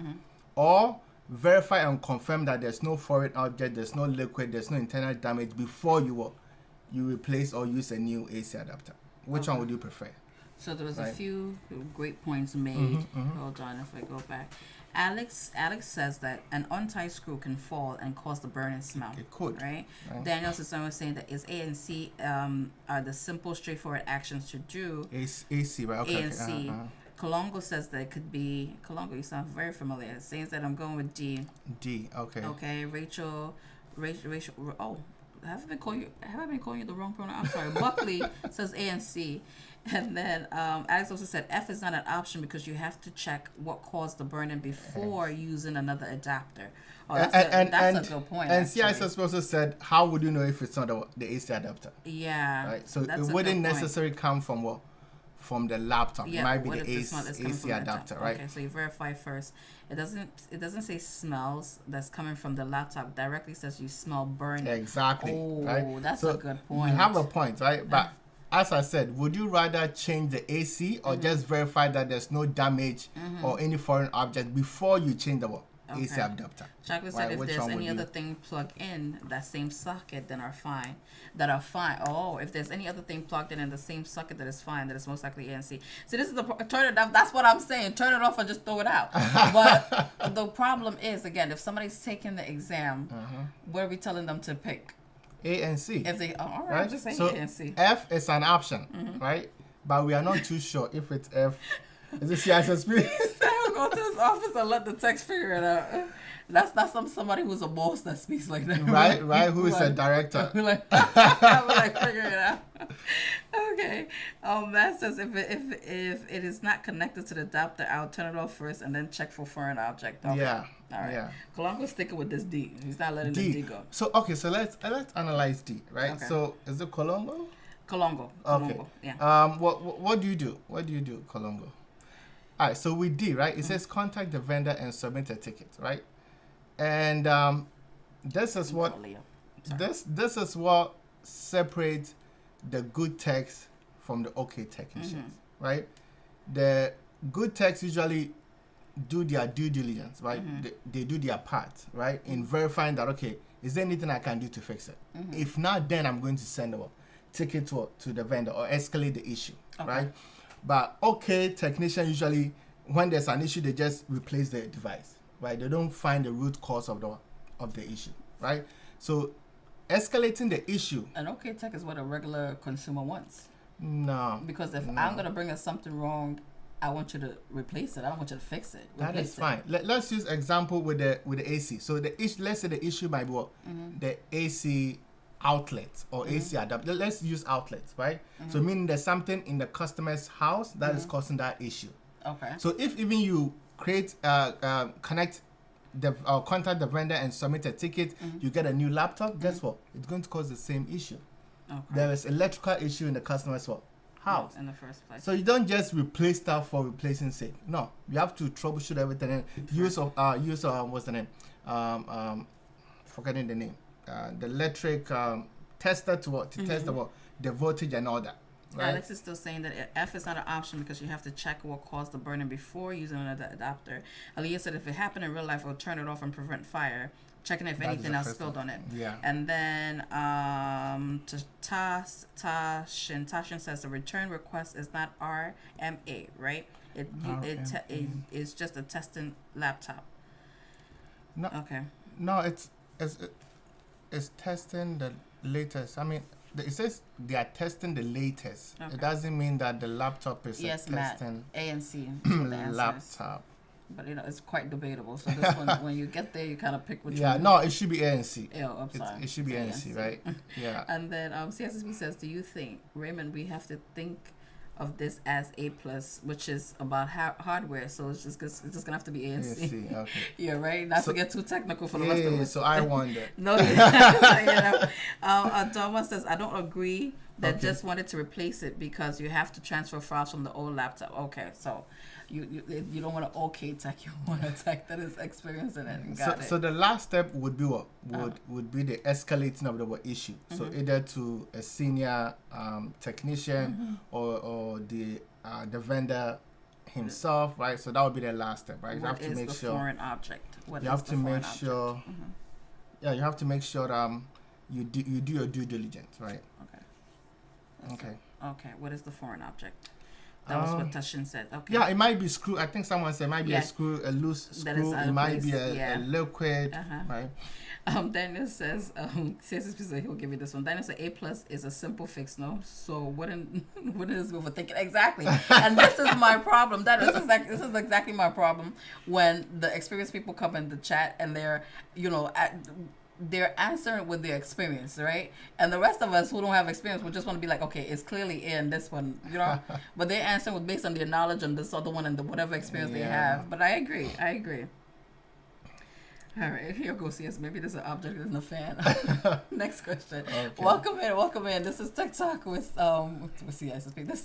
or verify and confirm that there's no foreign object, there's no liquid, there's no internal damage before you replace or use a new AC adapter? Which one would you prefer? So there was a few great points made. Hold on, if I go back. Alex says that an untied screw can fall and cause the burning smell. It could. Right? Daniel Sisson was saying that is A and C are the simple, straightforward actions to do. AC, right? Okay. A and C. Colongo says that it could be... Colongo, you sound very familiar. Saying that I'm going with D. D, okay. Okay, Rachel... Oh, have I been calling you the wrong pronoun? I'm sorry. Buckley says A and C. And then Alex also said F is not an option because you have to check what caused the burn-in before using another adapter. Oh, that's a good point. And CIS also said, how would you know if it's not the AC adapter? Yeah. Right. So it wouldn't necessarily come from what? From the laptop. Yeah, it might be the AC adapter, right? Okay, so you verify first. It doesn't say smells that's coming from the laptop. Directly says you smell burning. Exactly. Oh, right? That's a good point. You have a point, right? But as I said, would you rather change the AC or just verify that there's no damage or any foreign object before you change the AC adapter? Chocolate said if there's any other thing plugged in that same socket, then are fine. Oh, if there's any other thing plugged in the same socket that is fine, that is most likely A and C. So this is turn it off. That's what I'm saying. Turn it off or just throw it out. But the problem is, again, if somebody's taking the exam, what are we telling them to pick? A and C. If they, all right, just say A and C. F is an option, right? But we are not too sure if it's F. Is it CISSP? He'll go to his office and let the text figure it out. That's not somebody who's a boss that speaks like that. Right? Who is a director? We're like, figure it out. Okay. Matt says if it is not connected to the adapter, I'll turn it off first and then check for foreign object. Okay. Yeah. All right. Yeah. Colombo's sticking with this D. He's not letting the D go. So let's analyze D, right? Okay. So is it Colombo? Colombo. Okay. Yeah. What do you do? What do you do, Colombo? All right. So with D, right? It says contact the vendor and submit a ticket, right? And this is what separates the good techs from the okay technicians, right? The good techs usually do their due diligence, right? They do their part, right? In verifying that, okay, is there anything I can do to fix it? If not, then I'm going to send a ticket to the vendor or escalate the issue, right? But okay technician usually, when there's an issue, they just replace the device. Right, they don't find the root cause of the issue, right? So, escalating the issue. An okay tech is what a regular consumer wants. No. Because if I'm gonna bring us something wrong, I want you to replace it. I don't want you to fix it. That is fine. Let's use example with the AC. So let's say the issue might be the AC outlets or AC adapter. Let's use outlets, right? So meaning there's something in the customer's house that is causing that issue. Okay. So if even you create, connect the contact the vendor and submit a ticket, you get a new laptop. Guess what? It's going to cause the same issue. Okay. There is electrical issue in the customer's house. In the first place. So you don't just replace stuff for replacing sake. No, you have to troubleshoot everything and use what's the name? Forgetting the name. The electric tester to test the voltage and all that. Right? Alex is still saying that F is not an option because you have to check what caused the burning before using another adapter. Aliyah said if it happened in real life, it will turn it off and prevent fire. Checking if anything else spilled on it. Yeah. And then Tashin says the return request is not RMA, right? It is just a testing laptop. No. Okay. No, it's testing the latest. I mean, it says they are testing the latest. Okay. It doesn't mean that the laptop is testing Matt, A and C laptop. But it's quite debatable. So this one, when you get there, you kind of pick which one. Yeah, no, it should be ANC. Oh, I'm sorry. It should be ANC, right? Yeah. And then CSSB says, do you think, Raymond, we have to think of this as A+, which is about hardware, so it's just gonna have to be ANC. ANC, okay. Yeah, right? Not to get too technical for the rest of us. So I wonder. No, Thomas says, I don't agree. That just wanted to replace it because you have to transfer files from the old laptop. Okay, so you don't want to tech, you want a tech that is experienced in it. Got it. So the last step would be what would be the escalating of the issue. So either to a senior technician or the vendor himself, right? So that would be the last step, right? You have to make sure foreign object. You have to make sure. Yeah, you have to make sure you do your due diligence, right? Okay. What is the foreign object? That was what Tashin said. Okay. Yeah, it might be screw. I think someone said it might be a screw, a loose screw. It might be a liquid, right? Daniel says, he'll give you this one. Daniel said A+ is a simple fix, no? So wouldn't this go for thinking? Exactly. And this is my problem. This is exactly my problem when the experienced people come in the chat and they're, they're answering with their experience, right? And the rest of us who don't have experience, we just want to be like, okay, it's clearly in this one, but they're answering with based on their knowledge on this other one and whatever experience they have. But I agree. All right, here goes. Yes, maybe there's an object in the fan. Next question. Okay. Welcome in. This is Tech Talk with CSSP. This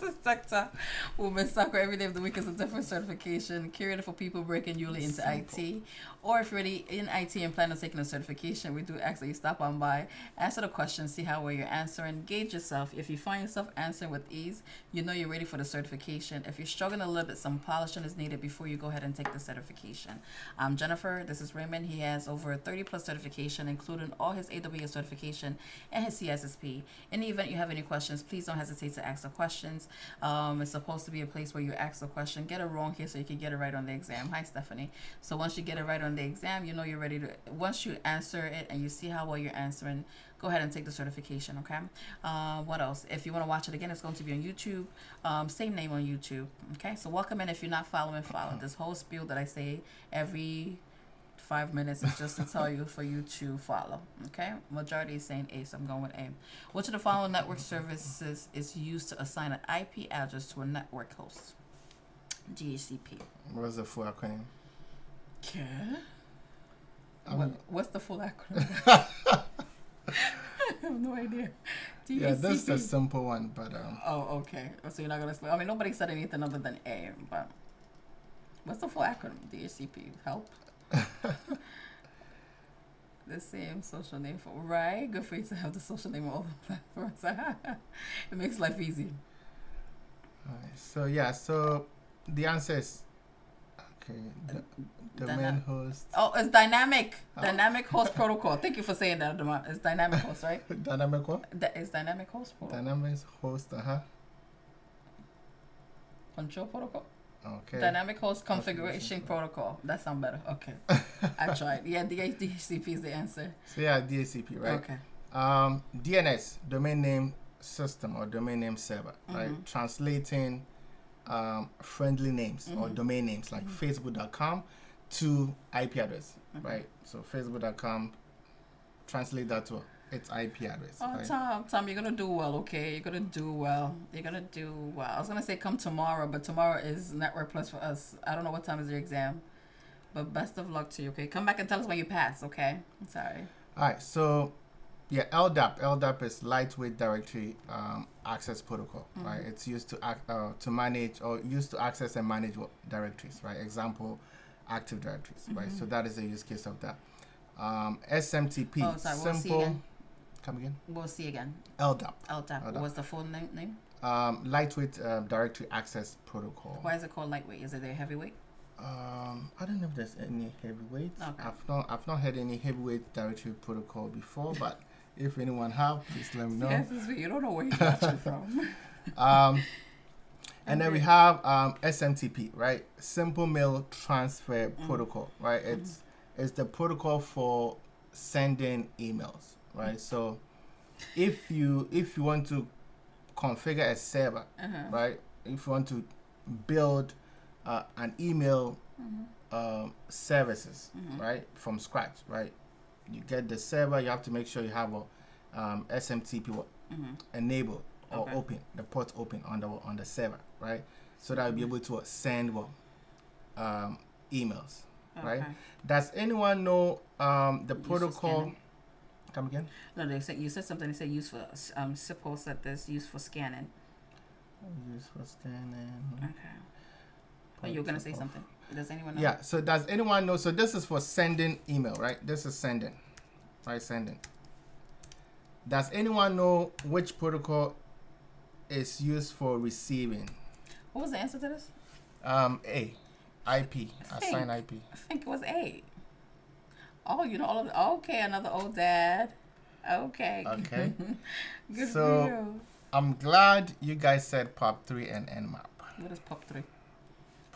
is Tech Talk with Miss Sakura. Every day of the week is a different certification curated for people breaking newly into IT. Or if you're already in IT and plan on taking a certification, we do ask that you stop on by, answer the question, see how well you're answering, gauge yourself. If you find yourself answering with ease, you know you're ready for the certification. If you're struggling a little bit, some polishing is needed before you go ahead and take the certification. I'm Jennifer. This is Raymond. He has over 30 plus certification, including all his AWS certification and his CSSP. In the event you have any questions, please don't hesitate to ask the questions. It's supposed to be a place where you ask the question, get it wrong here so you can get it right on the exam. Hi, Stephanie. So once you get it right on the exam, you know you're ready to, once you answer it and you see how well you're answering, go ahead and take the certification, okay? What else? If you want to watch it again, it's going to be on YouTube. Same name on YouTube, okay? So welcome in. If you're not following, follow. This whole spiel that I say every 5 minutes is just to tell you for you to follow, okay? Majority is saying A, so I'm going with A. Which of the following network services is used to assign an IP address to a network host? DHCP. What's the full acronym? Okay. What's the full acronym? I have no idea. DHCP. Yeah, this is a simple one, but Oh, okay. So you're not gonna explain. I mean, nobody said anything other than A, but what's the full acronym? DHCP. Help. The same social name for right. Good for you to have the social name on all the platforms. It makes life easy. Alright, so the answer is okay. Domain host. Oh, it's dynamic. Dynamic host protocol. Thank you for saying that, Dama. It's dynamic host, right? Dynamic what? It's dynamic host protocol. Dynamic host, Control protocol. Okay. Dynamic host configuration protocol. That sounds better. Okay. I tried. Yeah, DHCP is the answer. So yeah, DHCP, right? Okay. DNS, domain name system or domain name server, right? Translating friendly names or domain names like facebook.com to IP address, right? So facebook.com translate that to its IP address. Oh, Right? Tom, you're gonna do well, okay? You're gonna do well. You're gonna do well. I was gonna say come tomorrow, but tomorrow is Network Plus for us. I don't know what time is your exam, but best of luck to you, okay? Come back and tell us when you pass, okay? I'm sorry. All right. So, yeah, LDAP. LDAP is Lightweight Directory Access Protocol, right? It's used to manage or used to access and manage directories, right? Example, Active Directories, right? So that is the use case of that. SMTP. Oh, sorry. We'll see Simple. again. Come again. We'll see again. LDAP. LTAP. What was the full name? Lightweight Directory Access Protocol. Why is it called lightweight? Is it a heavyweight? I don't know if there's any heavyweight. Okay. I've not had any heavyweight directory protocol before, but if anyone have, please let me know. Yes, you don't know where you got you from. And then we have SMTP, right? Simple Mail Transfer Protocol, right? It's the protocol for sending emails, right? So if you want to configure a server, right? If you want to build an email services, right, from scratch, right? You get the server. You have to make sure you have a SMTP enabled or open, the port open on the server, right? So that you'll be able to send emails, right? Does anyone know the protocol? Come again? No, you said something. They said used for suppose that there's used for scanning. Used for scanning. Okay. Oh, you were gonna say something. Does anyone know? Yeah. So does anyone know? So this is for sending email, right? This is sending, right? Sending. Does anyone know which protocol is used for receiving? What was the answer to this? A. IP. Assign IP. I think it was A. Oh, you know all of the. Okay, another old dad. Okay. Okay. Good So, for you. I'm glad you guys said POP3 and Nmap. What is POP3?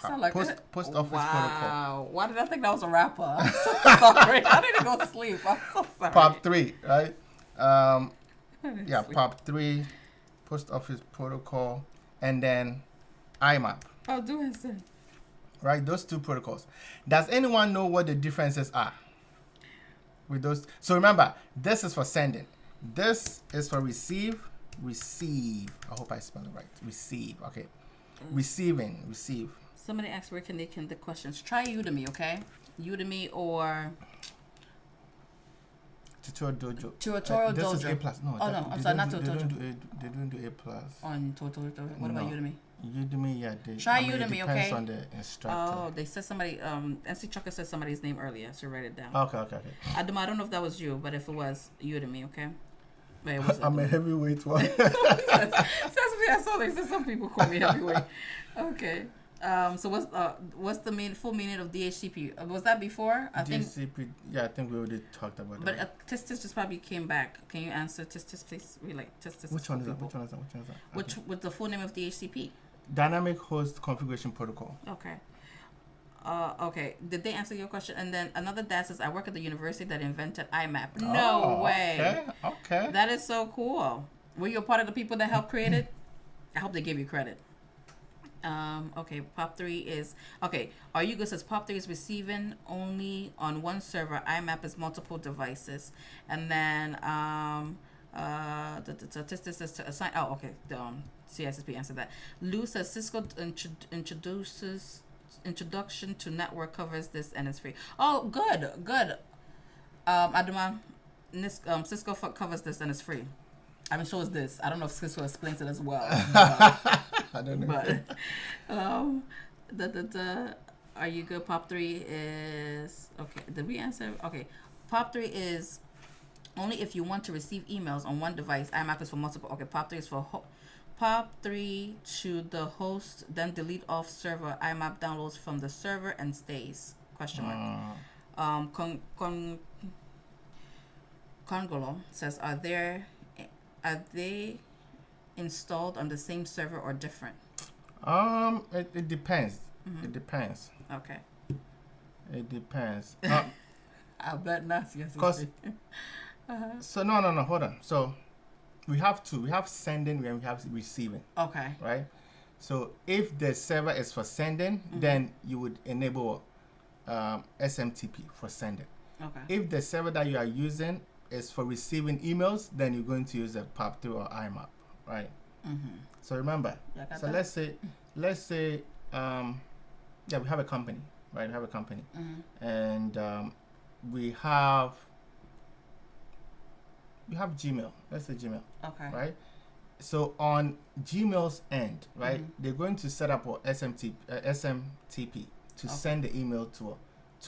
Post office protocol. Wow. Why did I think that was a rapper? I'm so sorry. I need to go sleep. I'm so sorry. POP3, right? Yeah, POP3, post office protocol, and then IMAP. Oh, do it, sir. Right, those two protocols. Does anyone know what the differences are with those? So remember, this is for sending. This is for receive. I hope I spell it right. Receive. Okay. Receive. Somebody asked where can the questions. Try Udemy, okay? Udemy or Tutorial Dojo. Tutorial This Dojo. is A plus. No. Oh no, I'm sorry, not Tutorial Dojo. They don't do A plus. On Tutorial. What about Udemy? Udemy, yeah. Try Udemy, Udemy, depends okay? on the instructor. Oh, they said somebody. NC Chucker said somebody's name earlier, so write it down. Okay. I don't know if that was you, but if it was Udemy, okay? But it was I'm a heavyweight one. That's what I saw. They said some people call me heavyweight. Okay. So what's the full meaning of DHCP? Was that before? I think. Yeah, I think we already talked about it. But Tistis just probably came back. Can you answer Tistis, please? We like Tistis. Which one is that? Which with the full name of DHCP? Dynamic Host Configuration Protocol. Okay. Okay. Did they answer your question? And then another dad says, I work at the university that invented IMAP. No way. Okay. That is so cool. Were you a part of the people that helped create it? I hope they give you credit. Okay, POP3 is... Okay, Are You Good says POP3 is receiving only on one server. IMAP is multiple devices. And then... the statistics is to assign... Oh, okay. The CSSP answered that. Lou says Cisco introduction to network covers this and it's free. Oh, good. Adama, Cisco covers this and it's free. I mean, so is this. I don't know if Cisco explains it as well. I don't know. But Are You Good? POP3 is okay. Did we answer? Okay, POP3 is only if you want to receive emails on one device. IMAP is for multiple. Okay, POP3 is for POP3 to the host, then delete off server. IMAP downloads from the server and stays. Question mark. Congolo says, are they installed on the same server or different? It depends. It depends. Okay. It depends. I bet not. Yes. So no. Hold on. So we have two. We have sending and we have receiving. Okay. Right. So if the server is for sending, then you would enable SMTP for sending. Okay. If the server that you are using is for receiving emails, then you're going to use a POP3 or IMAP, right? So remember, so let's say, yeah, we have a company, right? We have a company, and we have Gmail. Let's say Gmail, Okay. right? So on Gmail's end, right, they're going to set up a SMTP to send the email to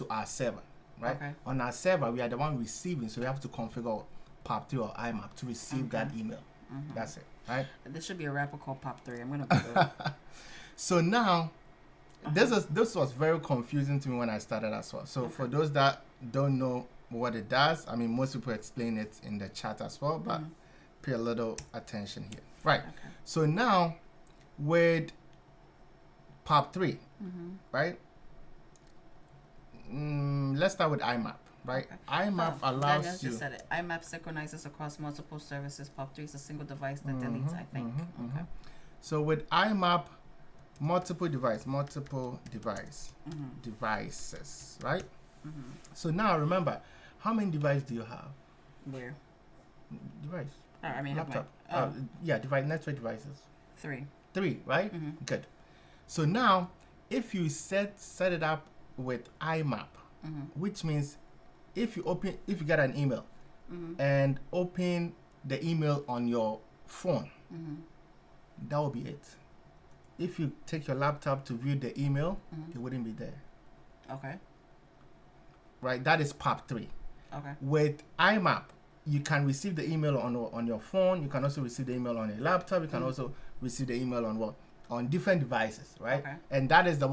our server, right? Okay. On our server, we are the one receiving, so we have to configure POP3 or IMAP to receive that email. That's it, right? This should be a rapper called POP3. I'm gonna Google it. So now, this was very confusing to me when I started as well. So for those that don't know what it does, I mean, most people explain it in the chat as well, but pay a little attention here, right? Okay. So now, with POP3, right? Let's start with IMAP, right? Okay. IMAP Daniel allows you. just said it. IMAP synchronizes across multiple services. POP3 is a single device that deletes, I think. Okay. So with IMAP, multiple devices, right? So now remember, how many devices do you have? Where? Device. Oh, I mean, Laptop. my, device, network devices. 3. 3, right? Good. So now, if you set it up with IMAP, which means if you get an email and open the email on your phone, that will be it. If you take your laptop to view the email, it wouldn't be there. Okay. Right? That is POP3. Okay. With IMAP, you can receive the email on your phone. You can also receive the email on a laptop. You can also receive the email on different devices, right? Okay. And that is I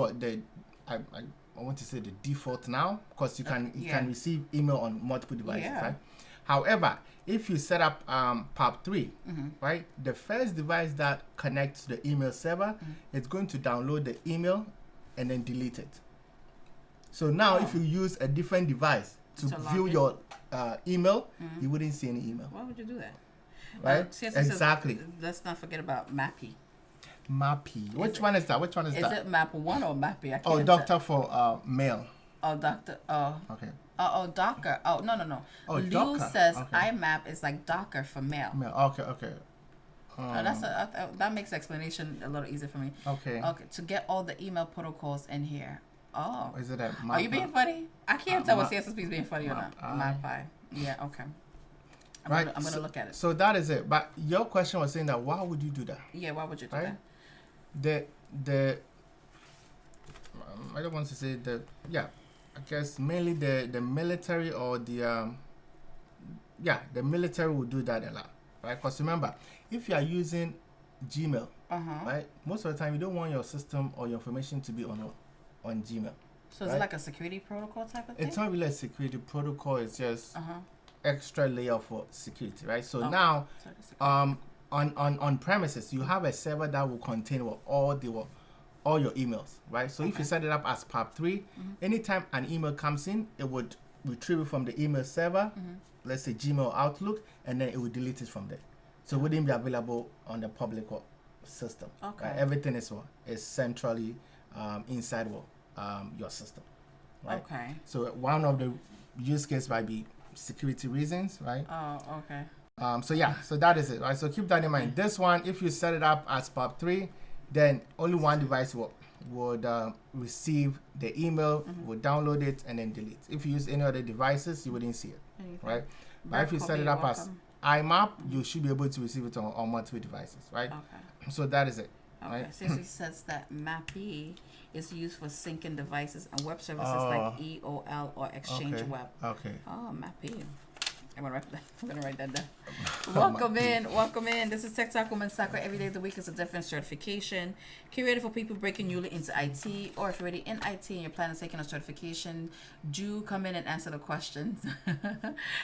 want to say the default now, because you can receive email on multiple devices, right? However, if you set up POP3, right, the first device that connects to the email server, it's going to download the email and then delete it. So now, if you use a different device to view your email, you wouldn't see any email. Why would you do that? Right? Exactly. Let's not forget about Mappy. Mappy. Which one is that? Is it Map 1 or Mappy? I can't Oh, Doctor for mail. Oh, Doctor. Oh. Okay. Oh, Docker. Oh, no. Oh, Liu Docker. says Okay. IMAP is like Docker for mail. Mail. Okay. That makes explanation a little easier for me. Okay. Okay, to get all the email protocols in here. Oh. Is it a map? Are you being funny? I can't tell what CSSP is being funny or not. Map MapI. Yeah, okay. Right. I'm going to look at it. So that is it. But your question was saying that why would you do that? Yeah, why would you do Right? that? I don't want to say I guess mainly the military or the military will do that a lot, right? Because remember, if you are using Gmail, right, most of the time you don't want your system or your information to be on Gmail. So is it like a security protocol type of thing? It's not really a security protocol. It's just extra layer for security, right? So now, on premises, you have a server that will contain all your emails, right? So if you set it up as POP3, anytime an email comes in, it would retrieve it from the email server, let's say Gmail or Outlook, and then it would delete it from there. So it wouldn't be available on the public system. Okay. Right? Everything is centrally inside your system, right? Okay. So one of the use cases might be security reasons, right? Oh, okay. So that is it, right? So keep that in mind. This one, if you set it up as POP3, then only one device would receive the email, would download it, and then delete. If you use any other devices, you wouldn't see it, right? But if you set it up as IMAP, you should be able to receive it on multiple devices, right? Okay. So that is it. Okay. Right? Seriously says that Mappy is used for syncing devices and web services like EOL or Exchange Web. Okay. Oh, Mappy. I'm gonna write that down. Welcome in. This is Tech Talk Women's Soccer. Every day of the week is a different certification. Curated for people breaking newly into IT, or if you're already in IT and you're planning on taking a certification, do come in and answer the questions.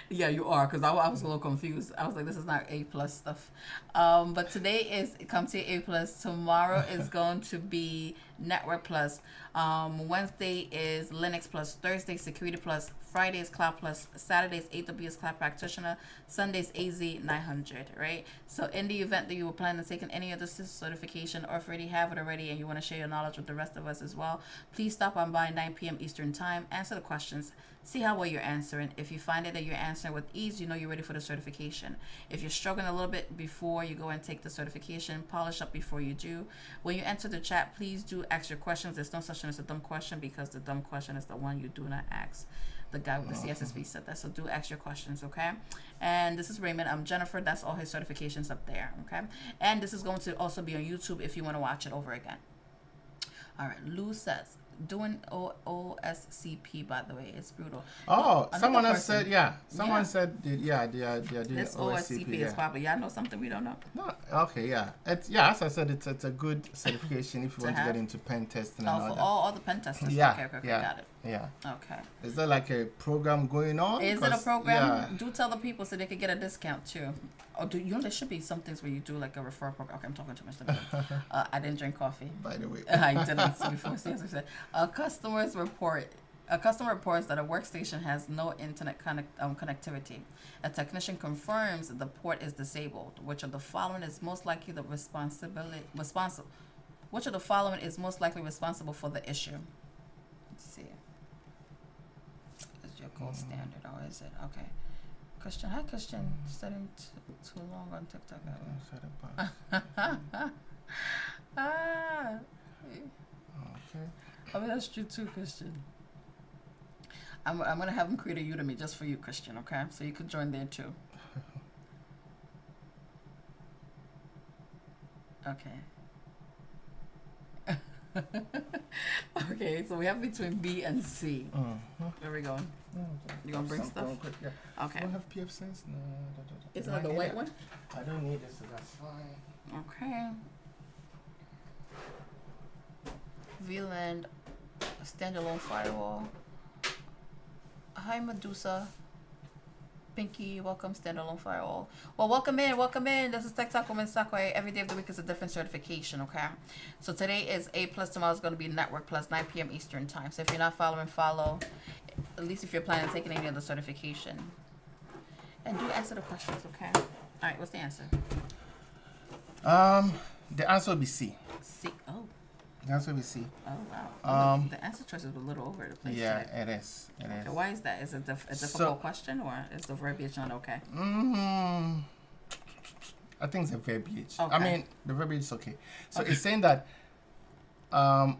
Yeah, you are, because I was a little confused. I was like, this is not A+ stuff. But today is Comptia A+. Tomorrow is going to be Network Plus. Wednesday is Linux Plus. Thursday, Security Plus. Friday is Cloud Plus. Saturday is AWS Cloud practitioner. Sundays AZ 900, right? So in the event that you were planning on taking any of this certification, or if you already have it already and you want to share your knowledge with the rest of us as well, please stop on by 9 p.m. Eastern Time, answer the questions, see how well you're answering. If you find it that you're answering with ease, you know you're ready for the certification. If you're struggling a little bit before you go and take the certification, polish up before you do. When you enter the chat, please do ask your questions. There's no such thing as a dumb question, because the dumb question is the one you do not ask. The guy with the CSSP said that. So do ask your questions, okay? And this is Raymond. I'm Jennifer. That's all his certifications up there, okay? And this is going to also be on YouTube if you want to watch it over again. All right, Lou says, doing OSCP, by the way, it's brutal. Oh, someone else said, Someone said, they are doing this OSCP. Is probably, y'all know something we don't know. No, okay, yeah. As I said, it's a good certification if you want to get into pen testing and all that. All the pen testers. Yeah, okay, got it. Yeah. Okay. Is there like a program going on? Is it a program? Do tell the people so they could get a discount too. Or there should be some things where you do like a referral program. Okay, I'm talking too much. I didn't drink coffee. By the way. I didn't before. See, as I said, a customer reports that a workstation has no internet connectivity. A technician confirms that the port is disabled. Which of the following is most likely Which of the following is most likely responsible for the issue? Let's see. Is your gold standard, or is it okay? Christian, hi Christian. Studying too long on TikTok. Okay. I mean, that's true too, Christian. I'm gonna have him create a Udemy just for you, Christian. Okay, so you could join there too. Okay. Okay, so we have between B and C. Where are we going? You gonna bring stuff? Yeah. Okay. Do I have PF Sense? No. Is it the white one? I don't need this, so that's fine. Okay. VLAN standalone firewall. Hi Medusa. Pinky, welcome, standalone firewall. Well, welcome in. This is Tech Talk Women Sakwe. Every day of the week is a different certification, okay? So today is A+, tomorrow is going to be Network Plus, 9 p.m. Eastern Time. So if you're not following, follow. At least if you're planning on taking any other certification. And do answer the questions, okay? All right, what's the answer? The answer will be C. C. Oh. The answer will be C. Oh, wow. The answer choices were a little over the place. Yeah, today. it is. Okay, why is that? Is it a difficult question, or is the verbiage not okay? I think it's a verbiage. Okay. I mean, the verbiage is okay. So it's saying that a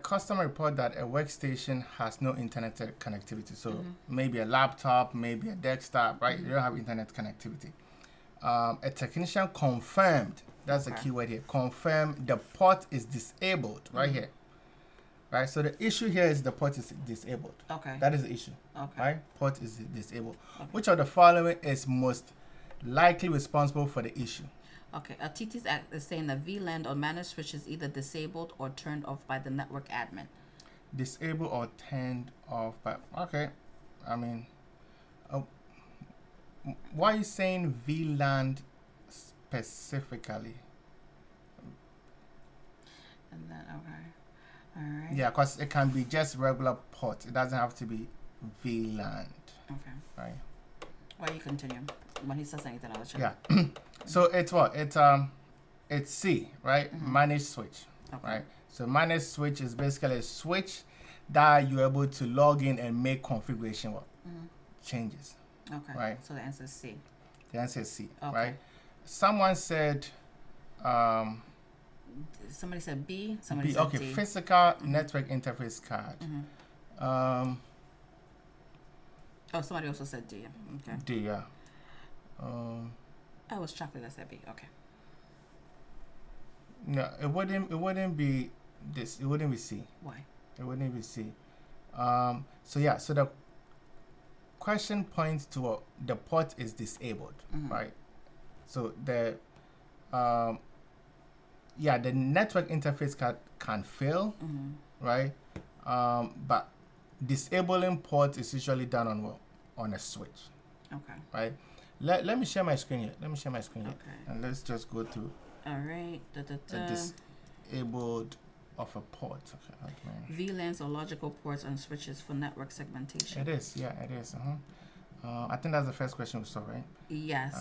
customer report that a workstation has no internet connectivity. So maybe a laptop, maybe a desktop, right? You don't have internet connectivity. A technician confirmed, that's the key word here, confirmed the port is disabled right here. Right? So the issue here is the port is disabled. Okay. That is the issue. Okay. Right? Port is disabled. Okay. Which of the following is most likely responsible for the issue? Okay. TT's act is saying that VLAN or managed switch is either disabled or turned off by the network admin. Disabled or turned off by... Okay. I mean... why are you saying VLAN specifically? And then, okay. All right. Yeah, because it can be just regular port. It doesn't have to be VLAN. Okay. Right. Why you continue? When he says anything, I'll check. Yeah. So it's what? It's C, right? Managed switch. Okay. Right? So managed switch is basically a switch that you're able to log in and make configuration changes. Okay. Right. So the answer is C. The answer is C. Okay. Right. Someone said somebody said B. Somebody B, said okay, D. physical network interface card. Oh, somebody also said D. Okay. D, yeah. Oh, it was chocolate that said B. Okay. No, it wouldn't be this. It wouldn't be C. Why? It wouldn't be C. So yeah. So the question points to the port is disabled, right? So the the network interface card can fail, right? But disabling port is usually done on a switch. Okay. Right. Let me share my screen here. Okay. And let's just go to All right. the disabled of a port. Okay. VLANs are logical ports on switches for network segmentation. It is. Yeah, it is. I think that's the first question we saw, right? Yes.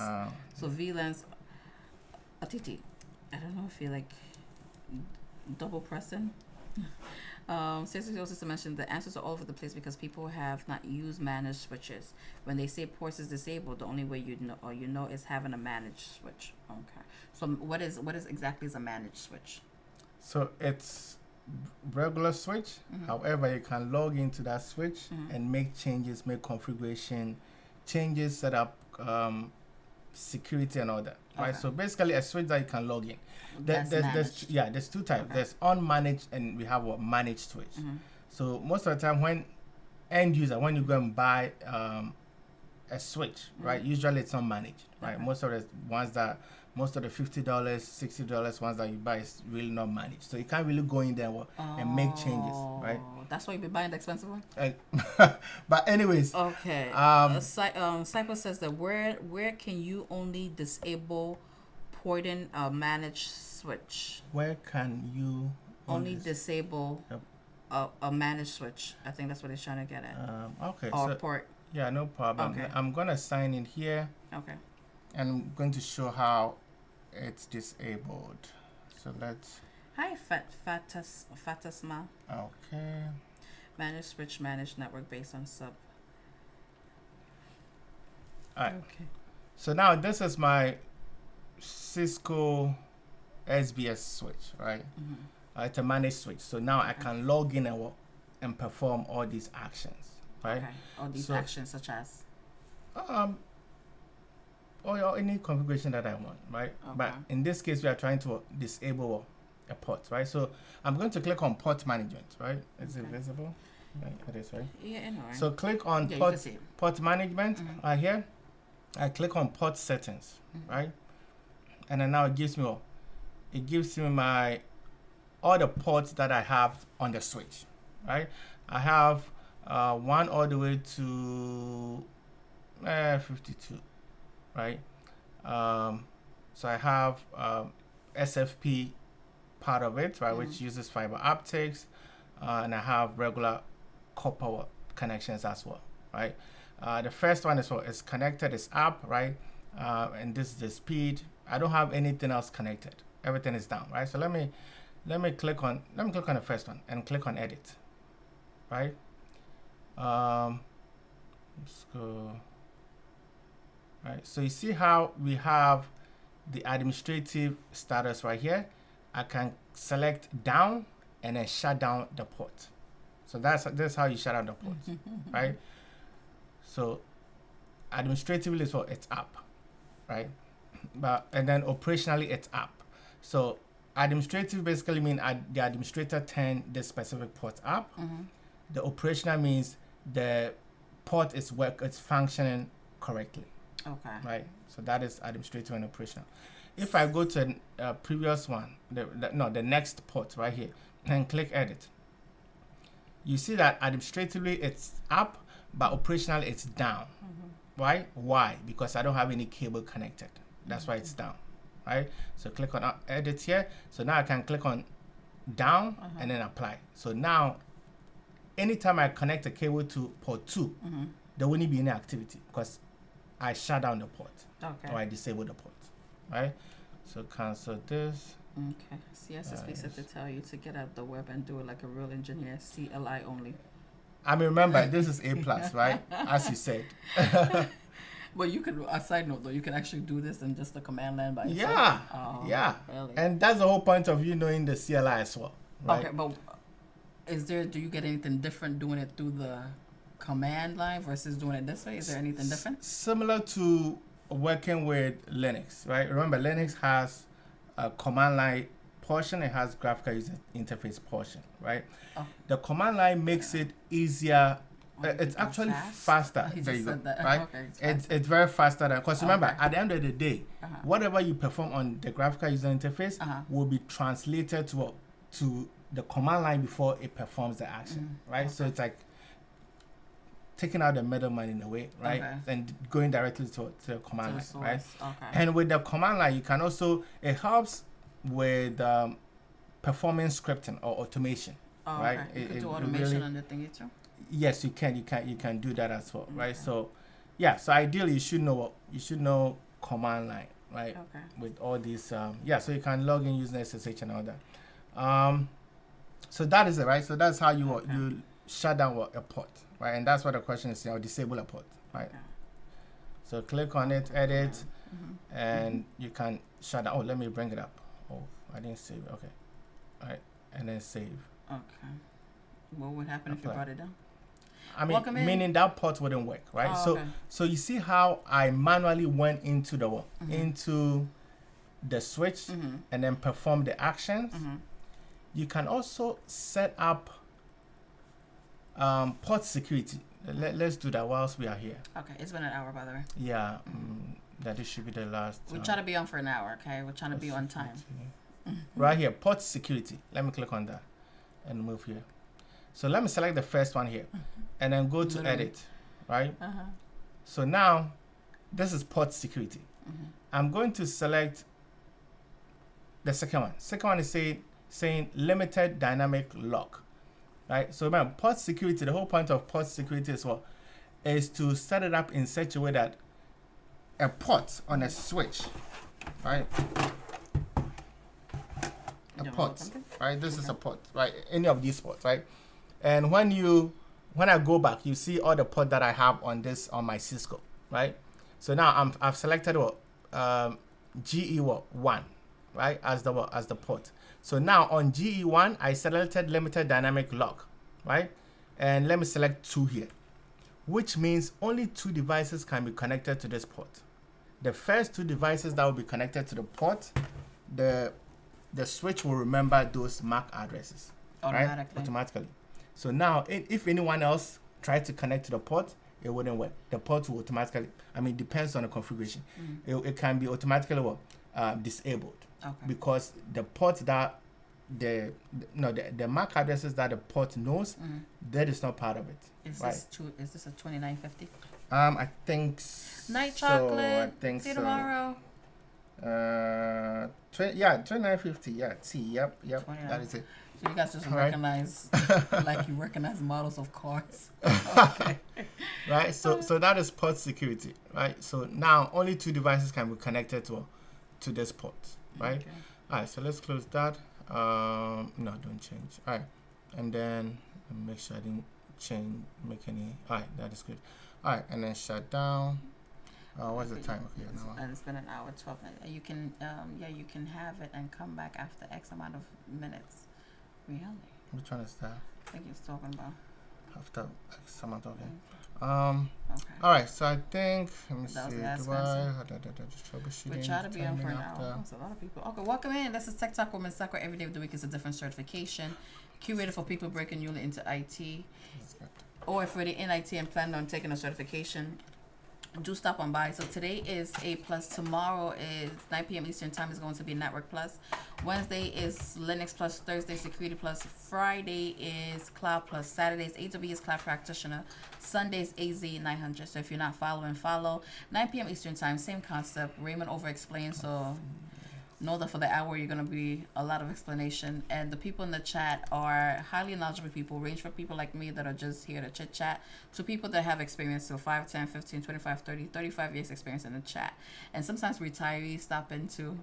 So VLANs, Atiti, I don't know if you like double pressing. Cecily also mentioned the answers are all over the place because people have not used managed switches. When they say ports is disabled, the only way you know is having a managed switch. Okay. So what is exactly is a managed switch? So it's regular switch. However, you can log into that switch and make changes, make configuration changes, set up security and all that. Right. Okay. So basically, a switch that you can log in. There's two types. Okay. There's unmanaged and we have a managed switch. So most of the time when end user, when you go and buy a switch, right, usually it's unmanaged, right? Okay. Most of the $50, $60 ones that you buy is really not managed. So you can't really go in there and make changes, right? That's why you've been buying the expensive one? But anyways. Okay. Cypher says that where can you only disable porting a managed switch? Where can you only disable a managed switch? I think that's what he's trying to get at. Okay. Or so, port. Yeah, no problem. Okay. I'm going to sign in here. Okay. And I'm going to show how it's disabled. So let's... Hi, Fatasma. Okay. Managed switch, managed network based on sub. Alright. Okay. So now this is my Cisco SBS switch, right? It's a managed switch. So now I can log in and perform all these actions, right? Okay. All these actions such as? Or any configuration that I want, right? Okay. But in this case, we are trying to disable a port, right? So I'm going to click on port management, right? Is it visible? Right, it is, right? Yeah, anyway. So click on port management right here. I click on port settings, right? And then now it gives me all the ports that I have on the switch, right? I have one all the way to 52. Right, so I have SFP part of it, right, which uses fiber optics, and I have regular copper connections as well, right. The first one is connected, is up, right, and this is the speed. I don't have anything else connected. Everything is down, right. So let me click on the first one and click on edit, right. Let's go. Right, so you see how we have the administrative status right here. I can select down and then shut down the port. So that's how you shut down the port, right? So administratively, so it's up, right? And then operationally, it's up. So administrative basically means the administrator turn the specific port up. The operational means the port is functioning correctly. Okay. Right. So that is administrative and operational. If I go to a previous one, the next port right here, and click edit, you see that administratively it's up, but operationally it's down. Right? Why? Because I don't have any cable connected. That's why it's down. Right? So click on edit here. So now I can click on down and then apply. So now, anytime I connect a cable to port 2, there won't be any activity because I shut down the port, or I disable the port, right? So cancel this. Okay. CSSP said to tell you to get out the web and do it like a real engineer, CLI only. I mean, remember, this is A+, right? As you said. But you could, a side note though, you can actually do this in just the command line by yourself. Yeah, yeah. Really? And that's the whole point of you knowing the CLI as well, right? Okay, but do you get anything different doing it through the command line versus doing it this way? Is there anything different? Similar to working with Linux, right? Remember, Linux has a command line portion, it has graphical user interface portion, right? The command line makes it easier. It's actually faster. There you go, right? Okay, it's very faster than, because remember, at the end of the day, whatever you perform on the graphical user interface will be translated to the command line before it performs the action, right? So it's like taking out the middleman in a way, right? And going directly to the command line, right? And with the command line, you can also, it helps with performing scripting or automation, right? You can do automation on the thingy too? Yes, you can do that as well, right? So yeah. So ideally, you should know command line, right? Okay. With all these, yeah. So you can log in using SSH and all that. So that is it, right? So that's how you shut down a port, right? And that's what the question is, disable a port, right? Okay. So click on it, edit, Mm-hmm. and you can shut down. Oh, let me bring it up. Oh, I didn't save it. Okay, all right, and then save. Okay. What would happen if you Apply. brought it down? I mean, Welcome in. meaning that port wouldn't work, right? Oh, so okay. so you see how I manually went into the Mm-hmm. into the switch Mm-hmm. and then perform the actions. Mm-hmm. You can also set up port security. Let's do that whilst we are here. Okay, it's been an hour, by the way. Yeah, that this should be the last. We try to be on for an hour, okay? We're trying to be on time. Right here, port security. Let me click on that and move here. So let me select the first one here and then go to Literally. edit, right? Uh-huh. So now this is port security. Mm-hmm. I'm going to select the second one. Second one is saying limited dynamic lock, right? So remember, port security, the whole point of port security is what? Is to set it up in such a way that a port on a switch, right? A port, right? This is a port, right? Any of these ports, right? And when I go back, you see all the port that I have on my Cisco, right? So now I've selected GE1, right, as the port. So now on GE1, I selected limited dynamic lock, right? And let me select 2 here, which means only 2 devices can be connected to this port. The first 2 devices that will be connected to the port, the switch will remember those MAC addresses automatically. So now, if anyone else tried to connect to the port, it wouldn't work. The port will automatically, depends on the configuration. It can be automatically disabled. Okay. Because the port that the MAC addresses that the port knows, that is not part of it. Is right? This a 2950? I think Night so. chocolate. I think See you so. tomorrow. 2950. Yeah, T. Yep. 29. That is it. So you guys just Right. recognize, like you recognize models of cars. Okay. Right. So that is port security. Right. So now only 2 devices can be connected to this port. Right. Okay. All right. So let's close that. No, don't change. All right. And then make sure I didn't make any. All right. That is good. All right. And then shut down. What's the time? Okay. Now. And it's been an hour 12 minutes. You can you can have it and come back after X amount of minutes. Really? Which one is that? I think it's talking about. After X amount. Okay. Okay. All right. So I think let me That was see. the last Troubleshooting. We try to be on for an timing hour. That's a lot of people. Okay, welcome in. This is Tech Talk Women's Soccer. Every day of the week is a different certification. Curated for people breaking newly into IT. Or if you're in IT and planning on taking a certification, do stop on by. So today is A+, tomorrow is 9 p.m. Eastern Time is going to be Network Plus. Wednesday is Linux Plus, Thursday Security Plus, Friday is Cloud Plus, Saturday is AWS Cloud Practitioner, Sunday is AZ 900. So if you're not following, follow. 9 p.m. Eastern Time, same concept. Raymond over-explained, so know that for the hour you're going to be a lot of explanation, and the people in the chat are highly knowledgeable people, range from people like me that are just here to chit chat to people that have experience, so 5, 10, 15, 25, 30, 35 years experience in the chat, and sometimes retirees stop in too.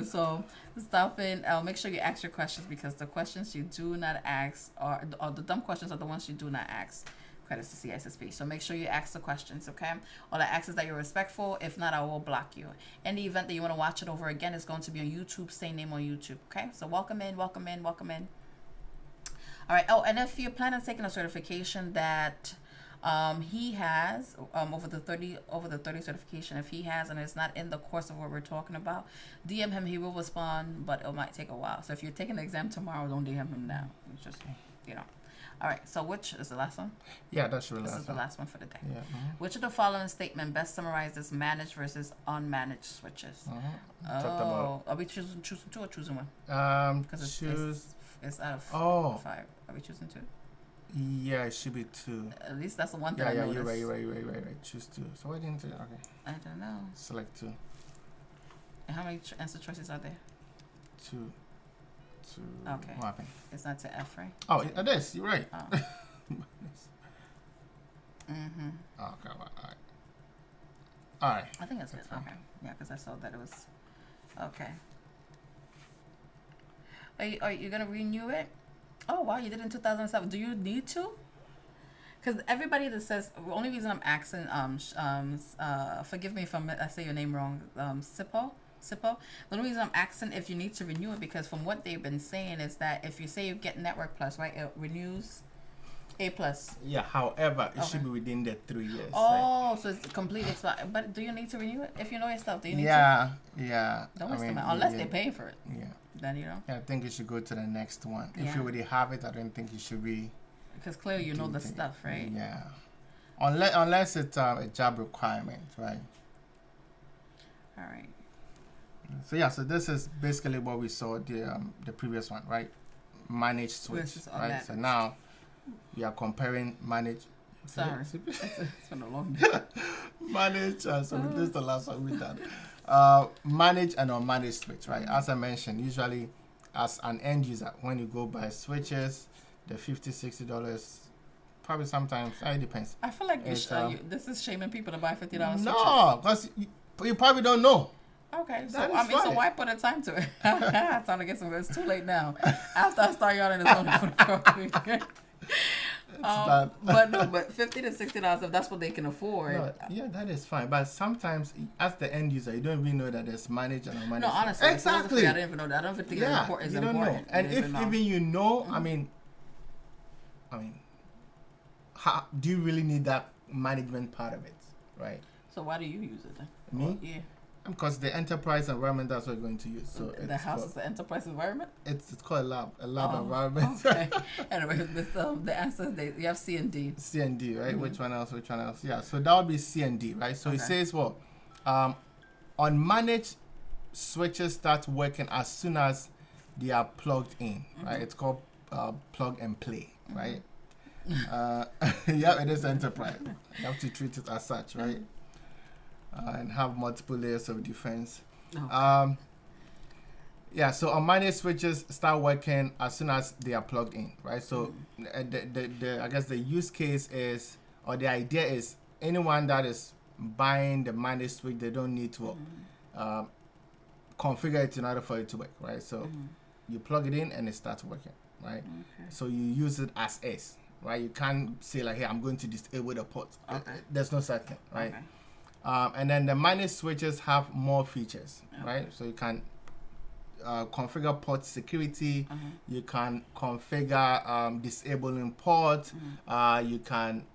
So stop in. Make sure you ask your questions, because the questions you do not ask or the dumb questions are the ones you do not ask. Credits to CISSP. So make sure you ask the questions, okay? All I ask is that you're respectful. If not, I will block you. In the event that you want to watch it over again, it's going to be on YouTube. Same name on YouTube, okay? So welcome in. All right. Oh, and if you're planning on taking a certification that he has over the 30 certification, if he has and it's not in the course of what we're talking about, DM him. He will respond, but it might take a while. So if you're taking the exam tomorrow, don't DM him now. It's just, All right, so which is the last one? Yeah, that's the last one. This is the last one for the day. Yeah. Which of the following statement best summarizes managed versus unmanaged switches? Talked about. Are we choosing 2 or choosing 1? Because Choose. it's out of 5. Are we choosing 2? Yeah, it should be 2. At least that's the one thing Yeah, I yeah, noticed. you're right. Choose 2. So why didn't it? Okay. I don't know. Select 2. And how many answer choices are there? 2. Okay. What happened? It's not to F, right? Oh, it is. You're right. Oh. Mm-hmm. Okay, well, all right. I think it's good. Fine. Okay. Yeah, because I saw that it was okay. Are you gonna renew it? Oh wow, you did it in 2007. Do you need to? Because everybody that says the only reason I'm asking forgive me if I say your name wrong, Sipo. The only reason I'm asking if you need to renew it because from what they've been saying is that if you say you get Network Plus, right, it renews A plus. Yeah, however, it Okay. should be within the 3 years. Oh, so it's completely expired. But do you need to renew it if you know your stuff? Do you need to? Yeah. Don't waste the money unless they're paying for it. Yeah. Then you know. Yeah, I think you should go to the next one. If Yeah. you already have it, I don't think you should be. Because clearly you know the stuff, right? Yeah. Unless it's a job requirement, right? All right. So yeah, so this is basically what we saw the previous one, right? Manage switch, This is right? manage. So now we are comparing manage. Sorry, it's been a long day. Manage. So this is the last one we done. Manage and unmanaged switch, right? As I mentioned, usually as an end user, when you go buy switches, the $50-$60, probably sometimes it depends. I feel like this is shaming people to buy $50 No, because you probably don't know. Okay, so That is I mean, so fine. why put a time to it? Time to get some. It's too late now. After I start yawning, it's only for but $50 to $60 if that's what they can afford. No, yeah, that is fine. But sometimes, as the end user, you don't even know that there's managed and unmanaged. No, honestly, exactly. I didn't even know that. I don't think Yeah, it's you don't important. know. And if even you know, I mean, how do you really need that management part of it, right? So why do you use it then? Me? Yeah. Because the enterprise environment, that's what we're going to use. So The house is the enterprise environment? It's called a lab environment. Okay. Anyway, the answers, you have C and D. C and D, right? Which one else? Yeah, so that would be C and D, right? So it says, well, unmanaged switches start working as soon as they are plugged in, right? It's called plug and play, right? Yeah, it is enterprise. You have to treat it as such, right? And have multiple layers of defense. Oh. Yeah, so unmanaged switches start working as soon as they are plugged in, right? So the I guess the use case is, or the idea is, anyone that is buying the managed switch, they don't need to configure it in order for it to work, right? So you plug it in and it starts working, right? Okay. So you use it as is, right? You can't say like, hey, I'm going to disable the port. Okay. There's no such thing, right? Okay. And then the managed switches have more features, right? So you can configure port security. You can configure disabling port. You can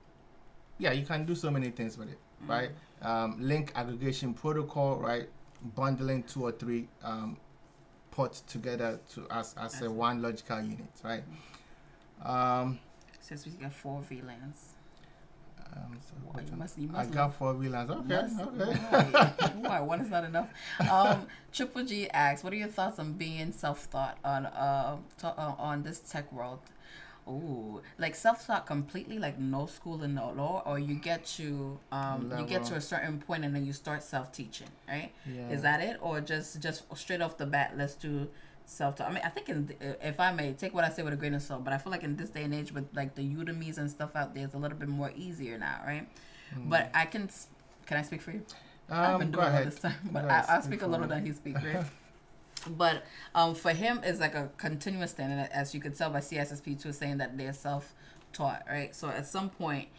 do so many things with it, right? Link aggregation protocol, right? Bundling 2 or 3 ports together as a one logical unit, right? Since we got 4 VLANs. So You must I got 4 VLANs. Okay. Why? One is not enough. Triple G asks, what are your thoughts on being self-taught on this tech world? Ooh, like self-taught completely, like no school and no law, or you get to a certain point and then you start self-teaching, right? Yeah. Is that it, or just straight off the bat, let's do self-taught? I mean, I think if I may take what I say with a grain of salt, but I feel like in this day and age with like the Udemy's and stuff out there, it's a little bit more easier now, right? But can I speak for you? I've been doing all this time, but I'll speak a little than he speaks, right? But for him, it's like a continuous thing, and as you could tell by CSSP2 saying that they're self-taught, right? So at some point,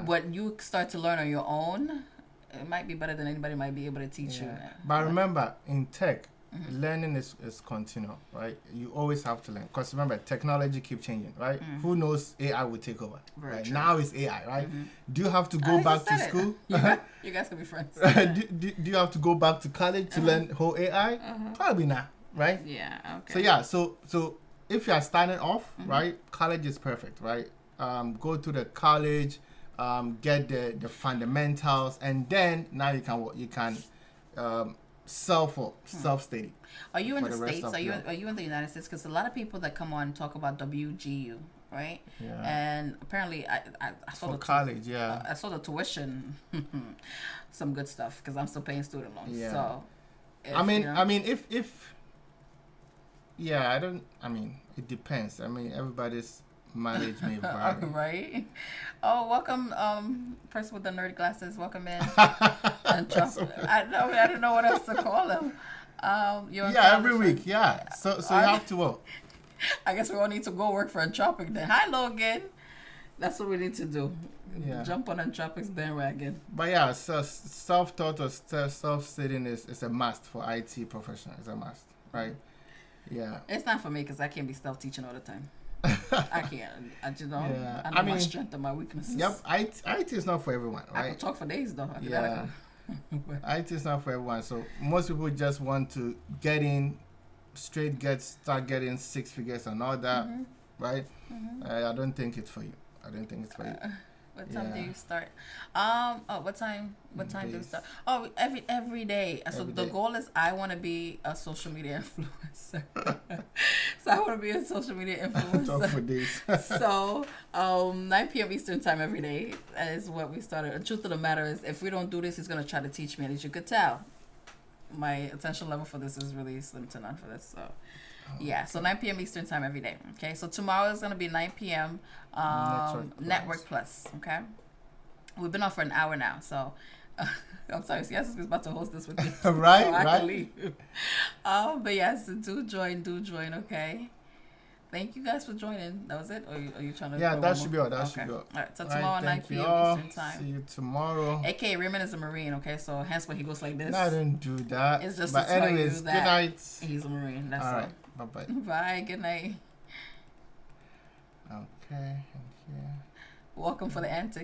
what you start to learn on your own, it might be better than anybody might be able to teach you. But remember, in tech, learning is continual, right? You always have to learn, because remember, technology keeps changing, right? Who knows, AI will take over. Right now it's AI, right? Do you have to go back to school? You guys can be friends. do you have to go back to college to learn whole AI? Probably not, right? Yeah. Okay. So if you are starting off, right, college is perfect, right? Go to the college, get the fundamentals, and then now you can self-study. Are you in the States? Are you in the United States? Because a lot of people that come on talk about WGU, right? Yeah. And apparently, I saw for the college, yeah. I saw the tuition, some good stuff because I'm still paying student loans. Yeah. So, it depends. I mean, everybody's manage me very. Right. Oh, welcome, person with the nerd glasses. Welcome in. And Trump. I didn't know what else to call him. Yeah, every week. Yeah. So you have to work. I guess we all need to go work for Entropic then. Hi, Logan. That's what we need to do. Yeah. Jump on Entropic's bandwagon. But yeah, so self-taught or self-studying is a must for IT professionals. It's a must, right? Yeah. It's not for me because I can't be self-teaching all the time. I can't. I Yeah. I know my strength and my weaknesses. Yep. IT is not for everyone, right? I can talk for days though. Yeah. IT is not for everyone. So most people just want to start getting six figures and all that, right? I don't think it's for you. What time do you start? What time do you start? Oh, every day. So the goal is I want to be a social media influencer. So I want to be a social media influencer. Talk for days. So 9 p.m. Eastern time every day is what we started. The truth of the matter is, if we don't do this, he's gonna try to teach me. And as you could tell, my attention level for this is really slim to none for this. So. Yeah, so 9 p.m. Eastern time every day. Okay, so tomorrow is going to be 9 p.m. Network Plus. Okay, we've been on for an hour now, so I'm sorry. Yes, is about to host this with me. Right, so I right. can leave. But yes, do join. Okay. Thank you guys for joining. That was it? Or are you trying to? Yeah, that should be all. Should be all. All right, so tomorrow 9 p.m. Eastern time. See you tomorrow. AKA Raymond is a Marine, okay? So hence when he goes like this. No, I didn't do that. It's just but to tell anyways, you that good night. He's a Marine. That's all. Right. Bye-bye. Bye. Good night. Okay. And here. Welcome for the antics.